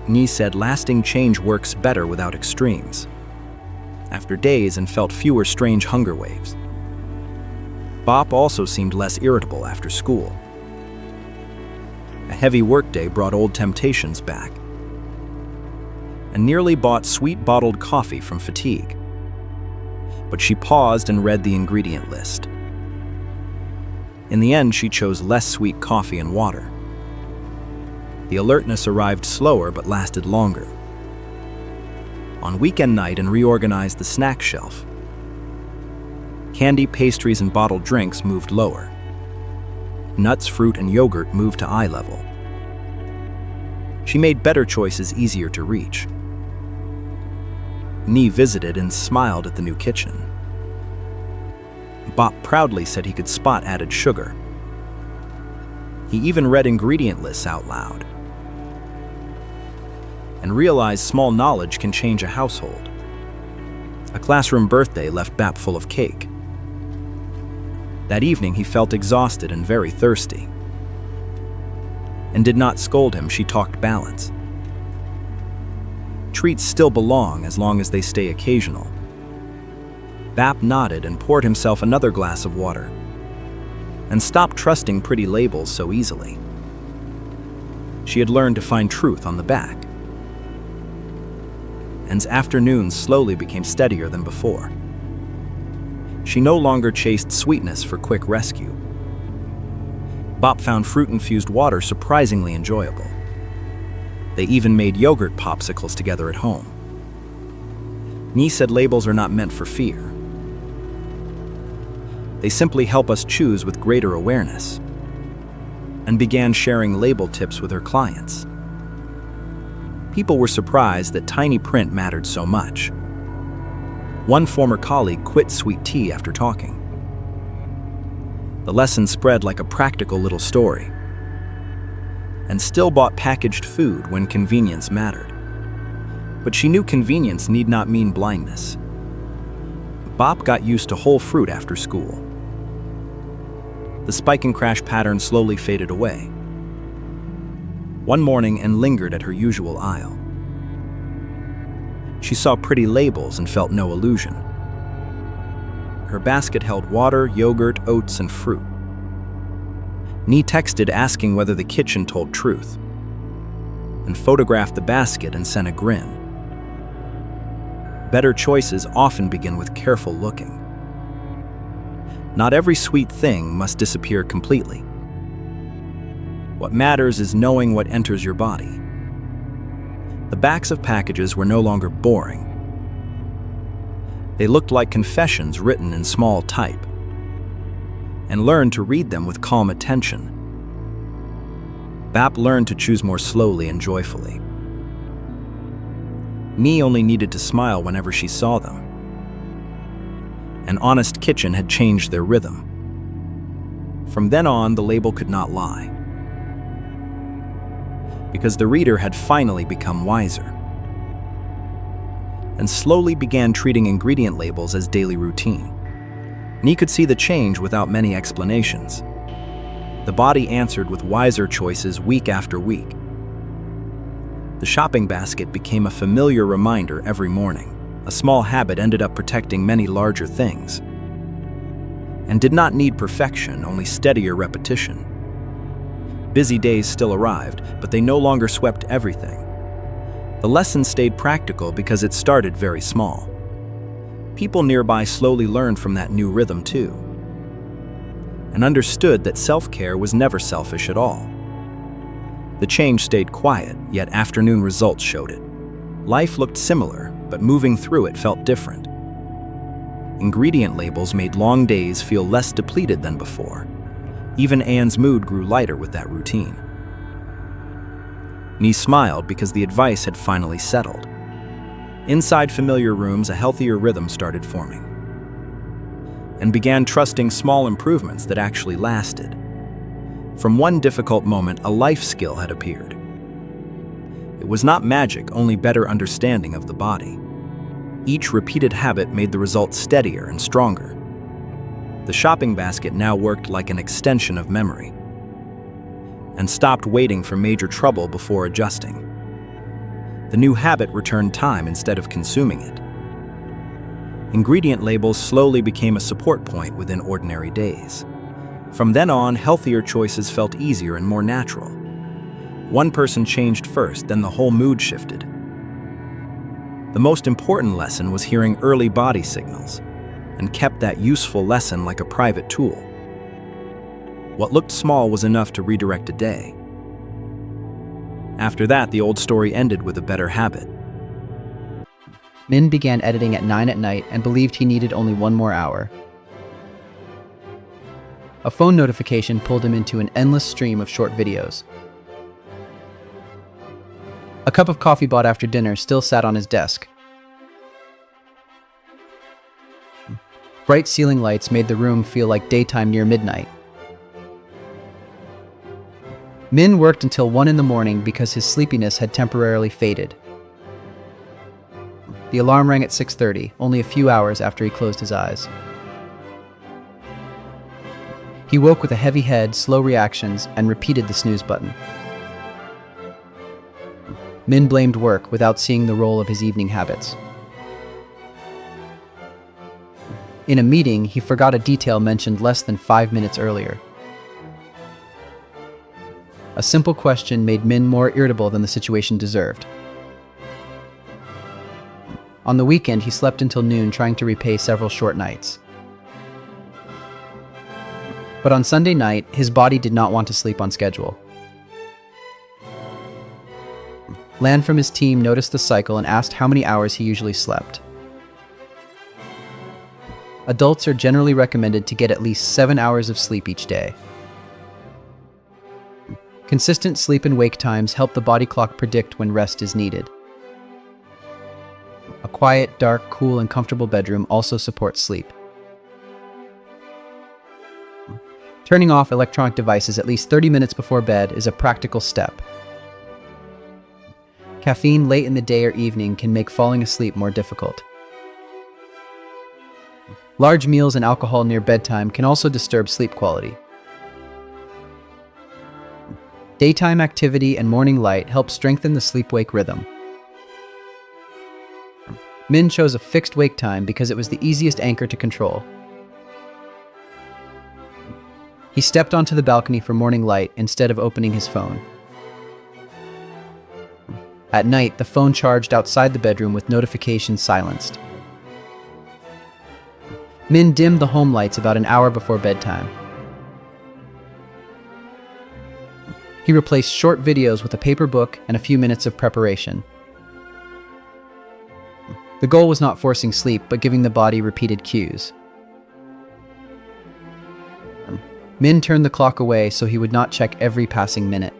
Ni said lasting change works better without extremes. After days, and felt fewer strange hunger waves. Bop also seemed less irritable after school. A heavy workday brought old temptations back, and nearly bought sweet bottled coffee from fatigue. But she paused and read the ingredient list. In the end, she chose less sweet coffee and water. The alertness arrived slower but lasted longer. On weekend night, and reorganized the snack shelf. Candy, pastries, and bottled drinks moved lower. Nuts, fruit, and yogurt moved to eye level. She made better choices easier to reach. Ni visited and smiled at the new kitchen. Bop proudly said he could spot added sugar. He even read ingredient lists out loud, and realized small knowledge can change a household. A classroom birthday left Bap full of cake. That evening, he felt exhausted and very thirsty, and did not scold him. She talked balance. Treats still belong as long as they stay occasional. Bap nodded and poured himself another glass of water, and stopped trusting pretty labels so easily. She had learned to find truth on the back. Anne's afternoons slowly became steadier than before. She no longer chased sweetness for quick rescue. Bop found fruit-infused water surprisingly enjoyable. They even made yogurt popsicles together at home. Ni said labels are not meant for fear. They simply help us choose with greater awareness, and began sharing label tips with her clients. People were surprised that tiny print mattered so much. One former colleague quit sweet tea after talking. The lesson spread like a practical little story, and still bought packaged food when convenience mattered. But she knew convenience need not mean blindness. Bop got used to whole fruit after school. The spike and crash pattern slowly faded away. One morning and lingered at her usual aisle. She saw pretty labels and felt no illusion. Her basket held water, yogurt, oats, and fruit. Nee texted asking whether the kitchen told truth, and photographed the basket and sent a grin. Better choices often begin with careful looking. Not every sweet thing must disappear completely. What matters is knowing what enters your body. The backs of packages were no longer boring. They looked like confessions written in small type, and learned to read them with calm attention. Bap learned to choose more slowly and joyfully. Nee only needed to smile whenever she saw them. An honest kitchen had changed their rhythm. From then on, the label could not lie, because the reader had finally become wiser, and slowly began treating ingredient labels as daily routine. Nee could see the change without many explanations. The body answered with wiser choices week after week. The shopping basket became a familiar reminder every morning. A small habit ended up protecting many larger things, and did not need perfection, only steadier repetition. Busy days still arrived, but they no longer swept everything. The lesson stayed practical because it started very small. People nearby slowly learned from that new rhythm too, and understood that self-care was never selfish at all. The change stayed quiet, yet afternoon results showed it. Life looked similar, but moving through it felt different. Ingredient labels made long days feel less depleted than before. Even Anne's mood grew lighter with that routine. Nee smiled because the advice had finally settled. Inside familiar rooms, a healthier rhythm started forming, and began trusting small improvements that actually lasted. From one difficult moment, a life skill had appeared. It was not magic, only better understanding of the body. Each repeated habit made the results steadier and stronger. The shopping basket now worked like an extension of memory, and stopped waiting for major trouble before adjusting. The new habit returned time instead of consuming it. Ingredient labels slowly became a support point within ordinary days. From then on, healthier choices felt easier and more natural. One person changed first, then the whole mood shifted. The most important lesson was hearing early body signals, and kept that useful lesson like a private tool. What looked small was enough to redirect a day. After that, the old story ended with a better habit. Min began editing at 9 at night and believed he needed only one more hour. A phone notification pulled him into an endless stream of short videos. A cup of coffee bought after dinner still sat on his desk. Bright ceiling lights made the room feel like daytime near midnight. Min worked until 1 in the morning because his sleepiness had temporarily faded. The alarm rang at 6:30, only a few hours after he closed his eyes. He woke with a heavy head, slow reactions, and repeated the snooze button. Min blamed work without seeing the role of his evening habits. In a meeting, he forgot a detail mentioned less than 5 minutes earlier. A simple question made Min more irritable than the situation deserved. On the weekend, he slept until noon trying to repay several short nights. But on Sunday night, his body did not want to sleep on schedule. Lan from his team noticed the cycle and asked how many hours he usually slept. Adults are generally recommended to get at least 7 hours of sleep each day. Consistent sleep and wake times help the body clock predict when rest is needed. A quiet, dark, cool, and comfortable bedroom also supports sleep. Turning off electronic devices at least 30 minutes before bed is a practical step. Caffeine late in the day or evening can make falling asleep more difficult. Large meals and alcohol near bedtime can also disturb sleep quality. Daytime activity and morning light help strengthen the sleep-wake rhythm. Min chose a fixed wake time because it was the easiest anchor to control. He stepped onto the balcony for morning light instead of opening his phone. At night, the phone charged outside the bedroom with notifications silenced. Min dimmed the home lights about an hour before bedtime. He replaced short videos with a paper book and a few minutes of preparation. The goal was not forcing sleep, but giving the body repeated cues. Min turned the clock away so he would not check every passing minute.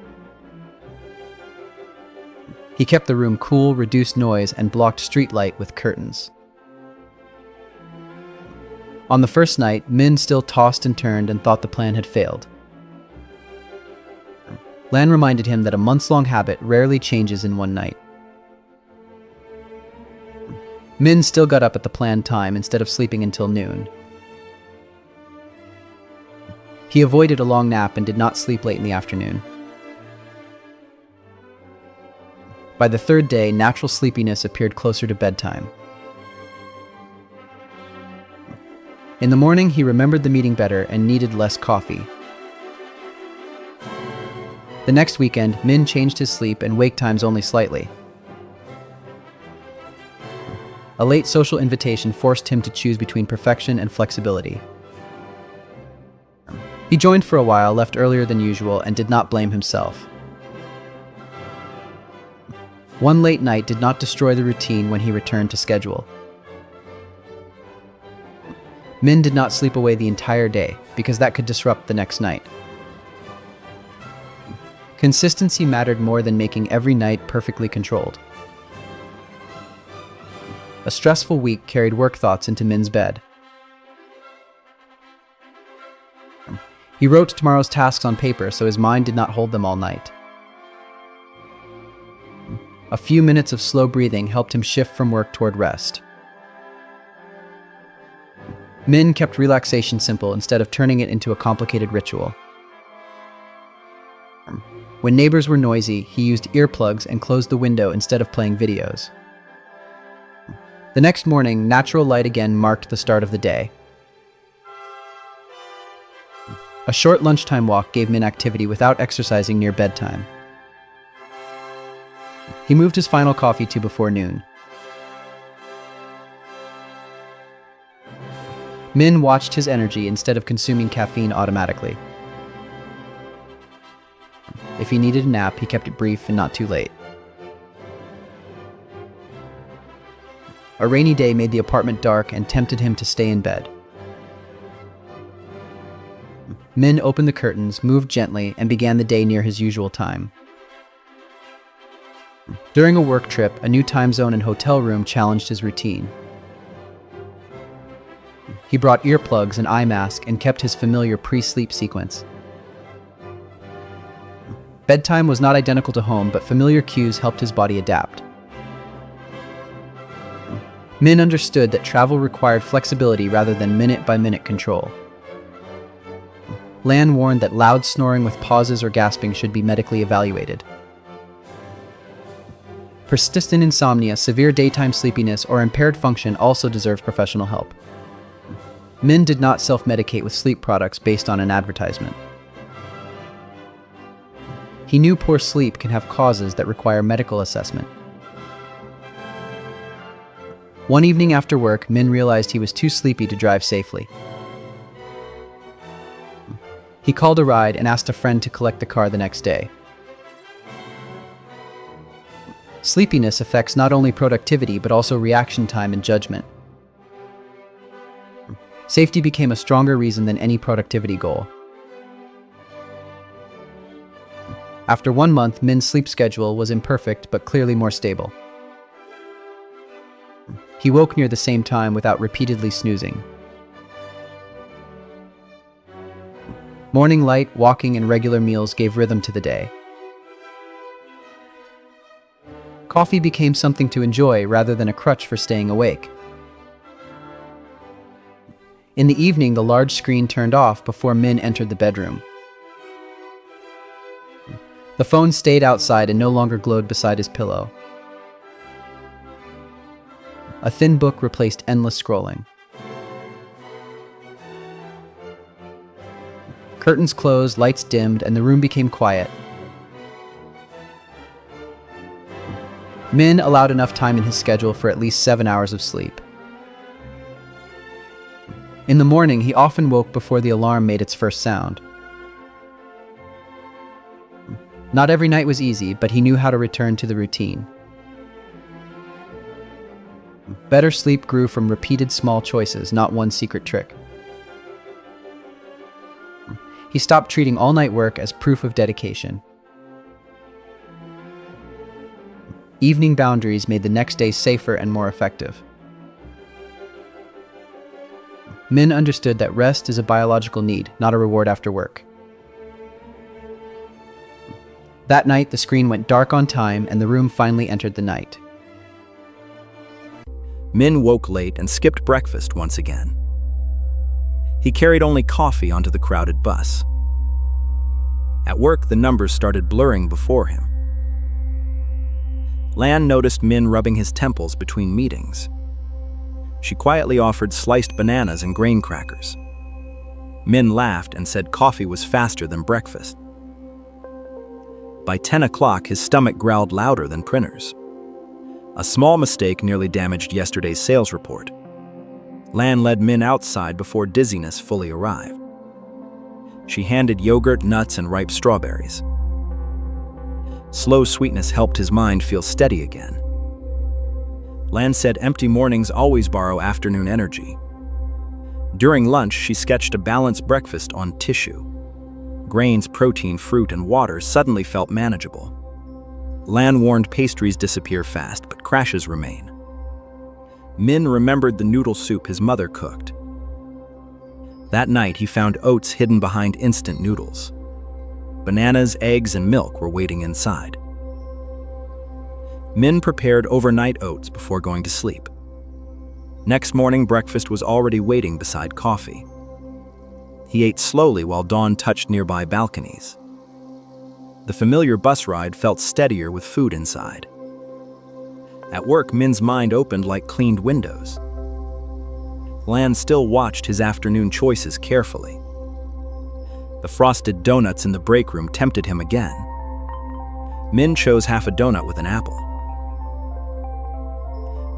He kept the room cool, reduced noise, and blocked street light with curtains. On the first night, Min still tossed and turned and thought the plan had failed. Lan reminded him that a months-long habit rarely changes in one night. Min still got up at the planned time instead of sleeping until noon. He avoided a long nap and did not sleep late in the afternoon. By the third day, natural sleepiness appeared closer to bedtime. In the morning, he remembered the meeting better and needed less coffee. The next weekend, Min changed his sleep and wake times only slightly. A late social invitation forced him to choose between perfection and flexibility. He joined for a while, left earlier than usual, and did not blame himself. One late night did not destroy the routine when he returned to schedule. Min did not sleep away the entire day, because that could disrupt the next night. Consistency mattered more than making every night perfectly controlled. A stressful week carried work thoughts into Min's bed. He wrote tomorrow's tasks on paper so his mind did not hold them all night. A few minutes of slow breathing helped him shift from work toward rest. Min kept relaxation simple instead of turning it into a complicated ritual. When neighbors were noisy, he used earplugs and closed the window instead of playing videos. The next morning, natural light again marked the start of the day. A short lunchtime walk gave Min activity without exercising near bedtime. He moved his final coffee to before noon. Min watched his energy instead of consuming caffeine automatically. If he needed a nap, he kept it brief and not too late. A rainy day made the apartment dark and tempted him to stay in bed. Min opened the curtains, moved gently, and began the day near his usual time. During a work trip, a new time zone and hotel room challenged his routine. He brought earplugs and eye mask and kept his familiar pre-sleep sequence. Bedtime was not identical to home, but familiar cues helped his body adapt. Min understood that travel required flexibility rather than minute-by-minute control. Lan warned that loud snoring with pauses or gasping should be medically evaluated. Persistent insomnia, severe daytime sleepiness, or impaired function also deserve professional help. Min did not self-medicate with sleep products based on an advertisement. He knew poor sleep can have causes that require medical assessment. One evening after work, Min realized he was too sleepy to drive safely. He called a ride and asked a friend to collect the car the next day. Sleepiness affects not only productivity but also reaction time and judgment. Safety became a stronger reason than any productivity goal. After 1 month, Min's sleep schedule was imperfect but clearly more stable. He woke near the same time without repeatedly snoozing. Morning light, walking, and regular meals gave rhythm to the day. Coffee became something to enjoy rather than a crutch for staying awake. In the evening, the large screen turned off before Min entered the bedroom. The phone stayed outside and no longer glowed beside his pillow. A thin book replaced endless scrolling. Curtains closed, lights dimmed, and the room became quiet. Min allowed enough time in his schedule for at least 7 hours of sleep. In the morning, he often woke before the alarm made its first sound. Not every night was easy, but he knew how to return to the routine. Better sleep grew from repeated small choices, not one secret trick. He stopped treating all-night work as proof of dedication. Evening boundaries made the next day safer and more effective. Min understood that rest is a biological need, not a reward after work. That night, the screen went dark on time and the room finally entered the night. Min woke late and skipped breakfast once again. He carried only coffee onto the crowded bus. At work, the numbers started blurring before him. Lan noticed Min rubbing his temples between meetings. She quietly offered sliced bananas and grain crackers. Min laughed and said coffee was faster than breakfast. By 10 o'clock, his stomach growled louder than printers. A small mistake nearly damaged yesterday's sales report. Lan led Min outside before dizziness fully arrived. She handed yogurt, nuts, and ripe strawberries. Slow sweetness helped his mind feel steady again. Lan said empty mornings always borrow afternoon energy. During lunch, she sketched a balanced breakfast on tissue. Grains, protein, fruit, and water suddenly felt manageable. Lan warned pastries disappear fast, but crashes remain. Min remembered the noodle soup his mother cooked. That night, he found oats hidden behind instant noodles. Bananas, eggs, and milk were waiting inside. Min prepared overnight oats before going to sleep. Next morning, breakfast was already waiting beside coffee. He ate slowly while dawn touched nearby balconies. The familiar bus ride felt steadier with food inside. At work, Min's mind opened like cleaned windows. Lan still watched his afternoon choices carefully. The frosted donuts in the break room tempted him again. Min chose half a donut with an apple.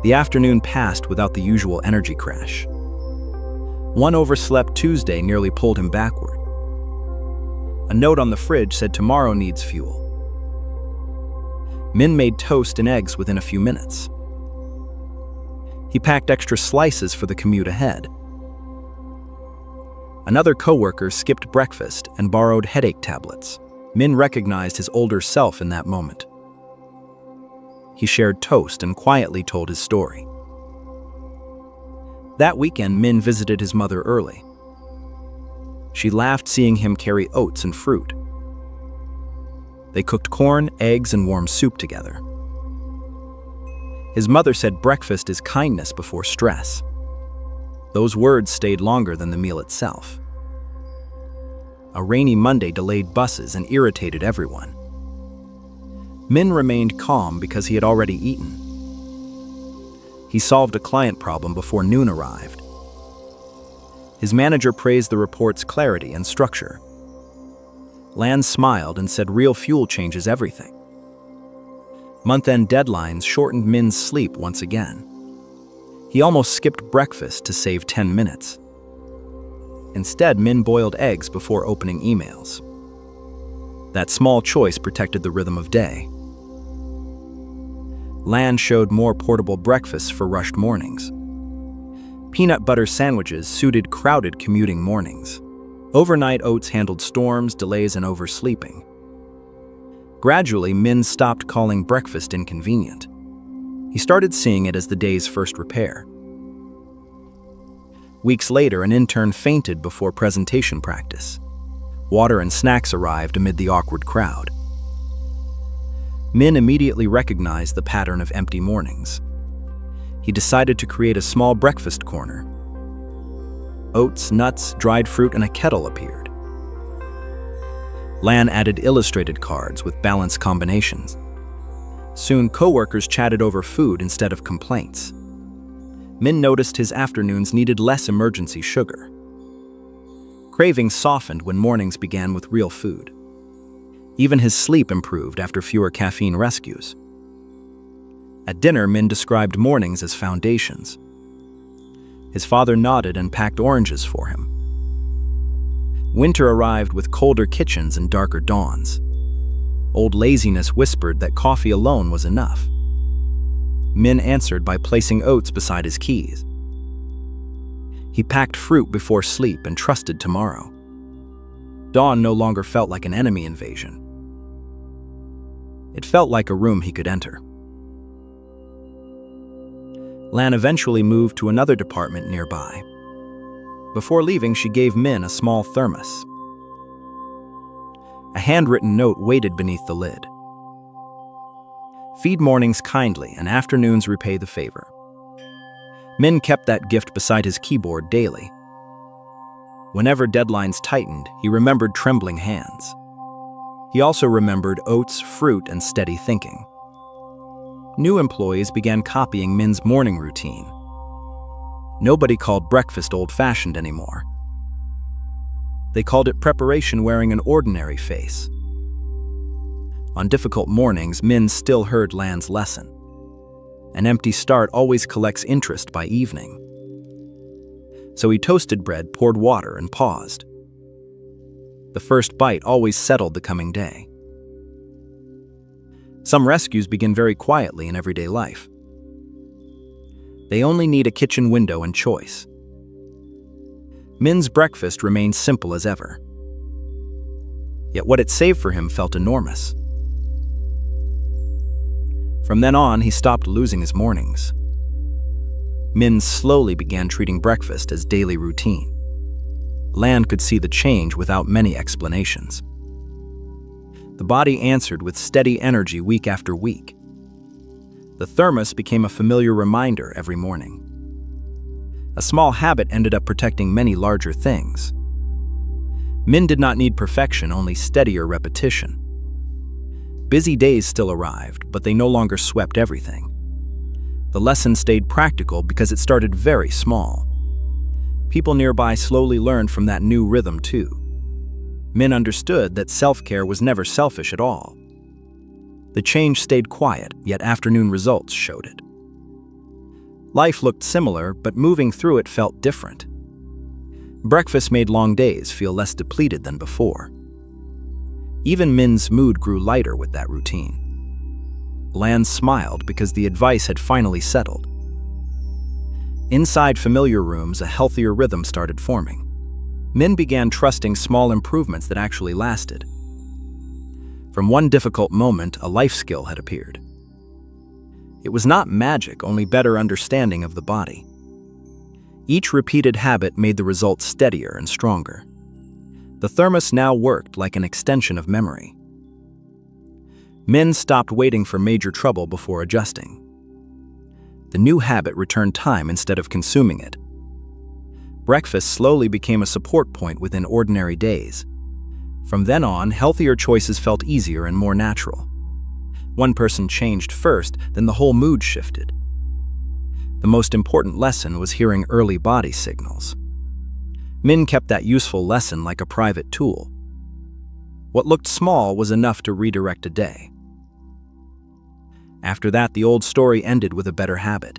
The afternoon passed without the usual energy crash. One overslept Tuesday nearly pulled him backward. A note on the fridge said tomorrow needs fuel. Min made toast and eggs within a few minutes. He packed extra slices for the commute ahead. Another coworker skipped breakfast and borrowed headache tablets. Min recognized his older self in that moment. He shared toast and quietly told his story. That weekend, Min visited his mother early. She laughed seeing him carry oats and fruit. They cooked corn, eggs, and warm soup together. His mother said breakfast is kindness before stress. Those words stayed longer than the meal itself. A rainy Monday delayed buses and irritated everyone. Min remained calm because he had already eaten. He solved a client problem before noon arrived. His manager praised the report's clarity and structure. Lan smiled and said real fuel changes everything. Month-end deadlines shortened Min's sleep once again. He almost skipped breakfast to save 10 minutes. Instead, Min boiled eggs before opening emails. That small choice protected the rhythm of day. Lan showed more portable breakfasts for rushed mornings. Peanut butter sandwiches suited crowded commuting mornings. Overnight oats handled storms, delays, and oversleeping. Gradually, Min stopped calling breakfast inconvenient. He started seeing it as the day's first repair. Weeks later, an intern fainted before presentation practice. Water and snacks arrived amid the awkward crowd. Min immediately recognized the pattern of empty mornings. He decided to create a small breakfast corner. Oats, nuts, dried fruit, and a kettle appeared. Lan added illustrated cards with balanced combinations. Soon, coworkers chatted over food instead of complaints. Min noticed his afternoons needed less emergency sugar. Cravings softened when mornings began with real food. Even his sleep improved after fewer caffeine rescues. At dinner, Min described mornings as foundations. His father nodded and packed oranges for him. Winter arrived with colder kitchens and darker dawns. Old laziness whispered that coffee alone was enough. Min answered by placing oats beside his keys. He packed fruit before sleep and trusted tomorrow. Dawn no longer felt like an enemy invasion. It felt like a room he could enter. Lan eventually moved to another department nearby. Before leaving, she gave Min a small thermos. A handwritten note waited beneath the lid. Feed mornings kindly and afternoons repay the favor. Min kept that gift beside his keyboard daily. Whenever deadlines tightened, he remembered trembling hands. He also remembered oats, fruit, and steady thinking. New employees began copying Min's morning routine. Nobody called breakfast old-fashioned anymore. They called it preparation wearing an ordinary face. On difficult mornings, Min still heard Lan's lesson. An empty start always collects interest by evening. So he toasted bread, poured water, and paused. The first bite always settled the coming day. Some rescues begin very quietly in everyday life. They only need a kitchen window and choice. Min's breakfast remained simple as ever. Yet what it saved for him felt enormous. From then on, he stopped losing his mornings. Min slowly began treating breakfast as daily routine. Lan could see the change without many explanations. The body answered with steady energy week after week. The thermos became a familiar reminder every morning. A small habit ended up protecting many larger things. Min did not need perfection, only steadier repetition. Busy days still arrived, but they no longer swept everything. The lesson stayed practical because it started very small. People nearby slowly learned from that new rhythm too. Min understood that self-care was never selfish at all. The change stayed quiet, yet afternoon results showed it. Life looked similar, but moving through it felt different. Breakfast made long days feel less depleted than before. Even Min's mood grew lighter with that routine. Lan smiled because the advice had finally settled. Inside familiar rooms, a healthier rhythm started forming. Min began trusting small improvements that actually lasted. From one difficult moment, a life skill had appeared. It was not magic, only better understanding of the body. Each repeated habit made the results steadier and stronger. The thermos now worked like an extension of memory. Min stopped waiting for major trouble before adjusting. The new habit returned time instead of consuming it. Breakfast slowly became a support point within ordinary days. From then on, healthier choices felt easier and more natural. One person changed first, then the whole mood shifted. The most important lesson was hearing early body signals. Min kept that useful lesson like a private tool. What looked small was enough to redirect a day. After that, the old story ended with a better habit.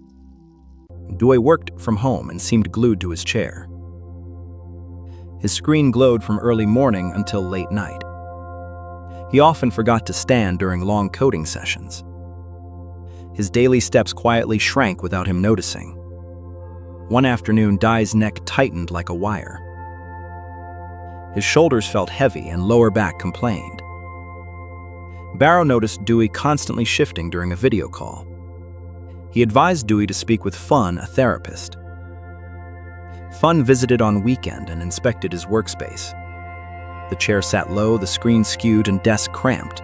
Doi worked from home and seemed glued to his chair. His screen glowed from early morning until late night. He often forgot to stand during long coding sessions. His daily steps quietly shrank without him noticing. One afternoon, Dai's neck tightened like a wire. His shoulders felt heavy and lower back complained. Barrow noticed Dewey constantly shifting during a video call. He advised Dewey to speak with Fun, a therapist. Fun visited on weekend and inspected his workspace. The chair sat low, the screen skewed, and desk cramped.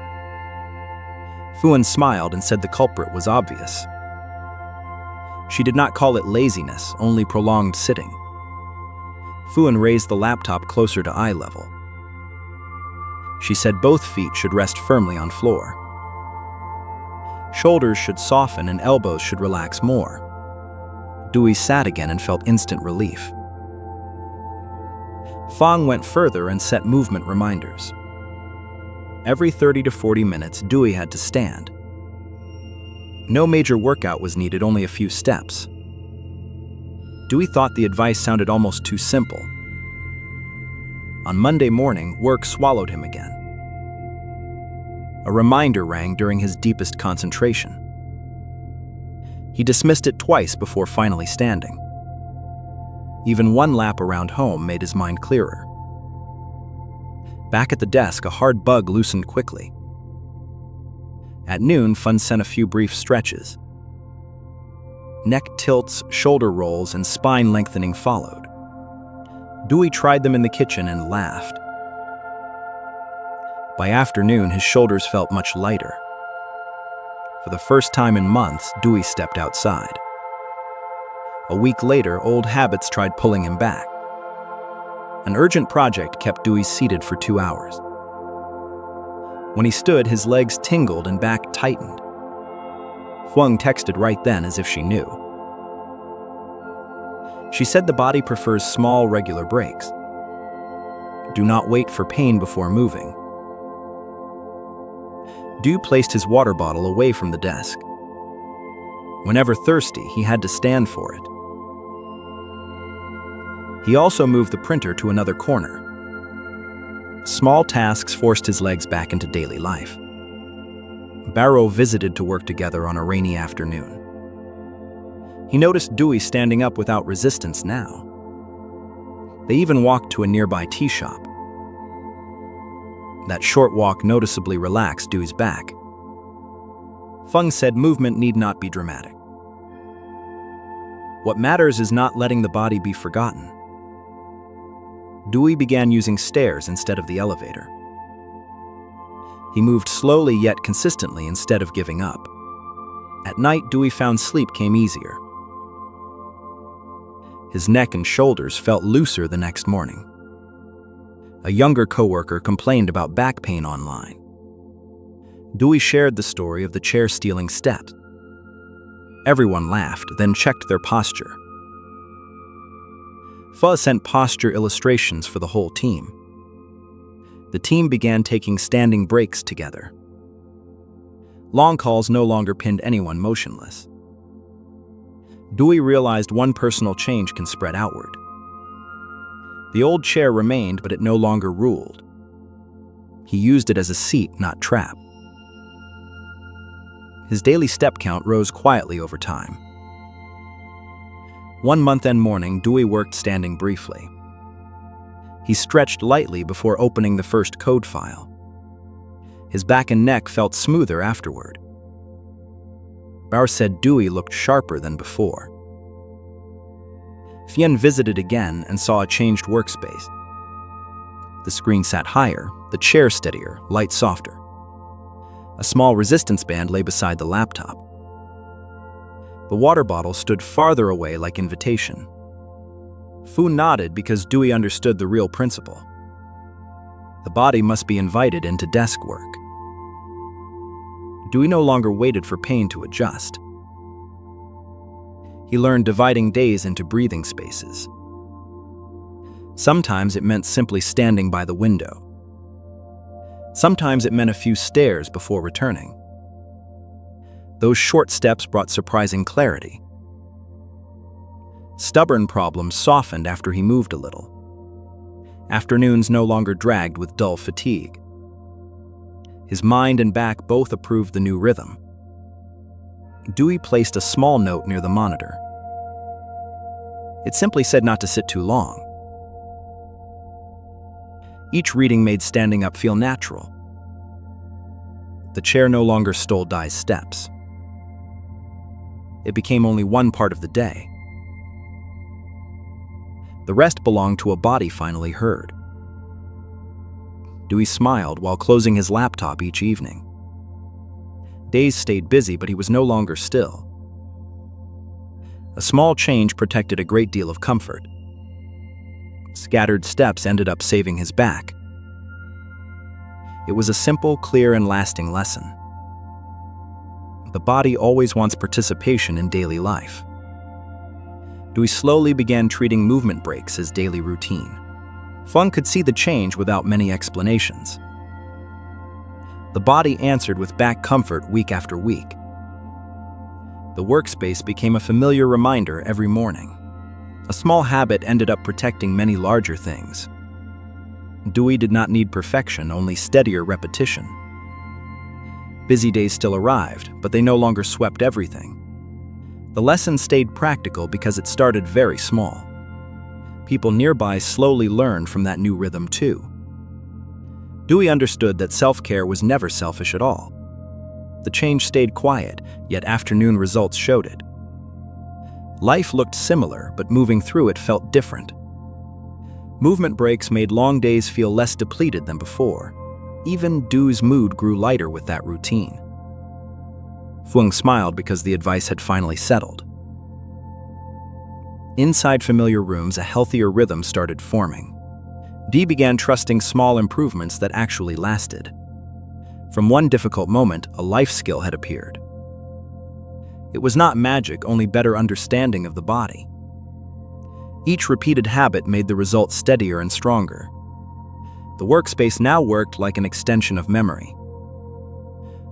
Fuan smiled and said the culprit was obvious. She did not call it laziness, only prolonged sitting. Fuan raised the laptop closer to eye level. She said both feet should rest firmly on floor. Shoulders should soften and elbows should relax more. Dewey sat again and felt instant relief. Fong went further and set movement reminders. Every 30 to 40 minutes, Dewey had to stand. No major workout was needed, only a few steps. Dewey thought the advice sounded almost too simple. On Monday morning, work swallowed him again. A reminder rang during his deepest concentration. He dismissed it twice before finally standing. Even one lap around home made his mind clearer. Back at the desk, a hard bug loosened quickly. At noon, Fun sent a few brief stretches. Neck tilts, shoulder rolls, and spine lengthening followed. Dewey tried them in the kitchen and laughed. By afternoon, his shoulders felt much lighter. For the first time in months, Dewey stepped outside. A week later, old habits tried pulling him back. An urgent project kept Dewey seated for 2 hours. When he stood, his legs tingled and back tightened. Fung texted right then as if she knew. She said the body prefers small, regular breaks. Do not wait for pain before moving. Dew placed his water bottle away from the desk. Whenever thirsty, he had to stand for it. He also moved the printer to another corner. Small tasks forced his legs back into daily life. Barrow visited to work together on a rainy afternoon. He noticed Dewey standing up without resistance now. They even walked to a nearby tea shop. That short walk noticeably relaxed Dewey's back. Fung said movement need not be dramatic. What matters is not letting the body be forgotten. Dewey began using stairs instead of the elevator. He moved slowly yet consistently instead of giving up. At night, Dewey found sleep came easier. His neck and shoulders felt looser the next morning. A younger coworker complained about back pain online. Dewey shared the story of the chair-stealing steps. Everyone laughed, then checked their posture. Pho sent posture illustrations for the whole team. The team began taking standing breaks together. Long calls no longer pinned anyone motionless. Dewey realized one personal change can spread outward. The old chair remained, but it no longer ruled. He used it as a seat, not trap. His daily step count rose quietly over time. One month-end morning, Dewey worked standing briefly. He stretched lightly before opening the first code file. His back and neck felt smoother afterward. Barr said Dewey looked sharper than before. Fien visited again and saw a changed workspace. The screen sat higher, the chair steadier, light softer. A small resistance band lay beside the laptop. The water bottle stood farther away like invitation. Fu nodded because Dewey understood the real principle. The body must be invited into desk work. Dewey no longer waited for pain to adjust. He learned dividing days into breathing spaces. Sometimes it meant simply standing by the window. Sometimes it meant a few stairs before returning. Those short steps brought surprising clarity. Stubborn problems softened after he moved a little. Afternoons no longer dragged with dull fatigue. His mind and back both approved the new rhythm. Dewey placed a small note near the monitor. It simply said not to sit too long. Each reading made standing up feel natural. The chair no longer stole Dai's steps. It became only one part of the day. The rest belonged to a body finally heard. Dewey smiled while closing his laptop each evening. Days stayed busy, but he was no longer still. A small change protected a great deal of comfort. Scattered steps ended up saving his back. It was a simple, clear, and lasting lesson. The body always wants participation in daily life. Dewey slowly began treating movement breaks as daily routine. Fung could see the change without many explanations. The body answered with back comfort week after week. The workspace became a familiar reminder every morning. A small habit ended up protecting many larger things. Dewey did not need perfection, only steadier repetition. Busy days still arrived, but they no longer swept everything. The lesson stayed practical because it started very small. People nearby slowly learned from that new rhythm too. Dewey understood that self-care was never selfish at all. The change stayed quiet, yet afternoon results showed it. Life looked similar, but moving through it felt different. Movement breaks made long days feel less depleted than before. Even Dewey's mood grew lighter with that routine. Fung smiled because the advice had finally settled. Inside familiar rooms, a healthier rhythm started forming. Dee began trusting small improvements that actually lasted. From one difficult moment, a life skill had appeared. It was not magic, only better understanding of the body. Each repeated habit made the results steadier and stronger. The workspace now worked like an extension of memory.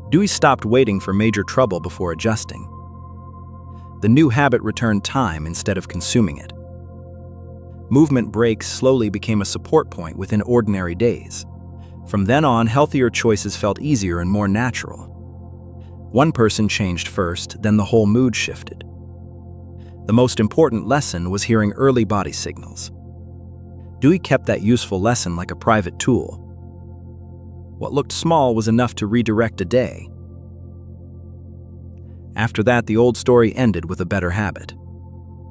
Dewey stopped waiting for major trouble before adjusting. The new habit returned time instead of consuming it. Movement breaks slowly became a support point within ordinary days. From then on, healthier choices felt easier and more natural. One person changed first, then the whole mood shifted. The most important lesson was hearing early body signals. Dewey kept that useful lesson like a private tool. What looked small was enough to redirect a day. After that, the old story ended with a better habit.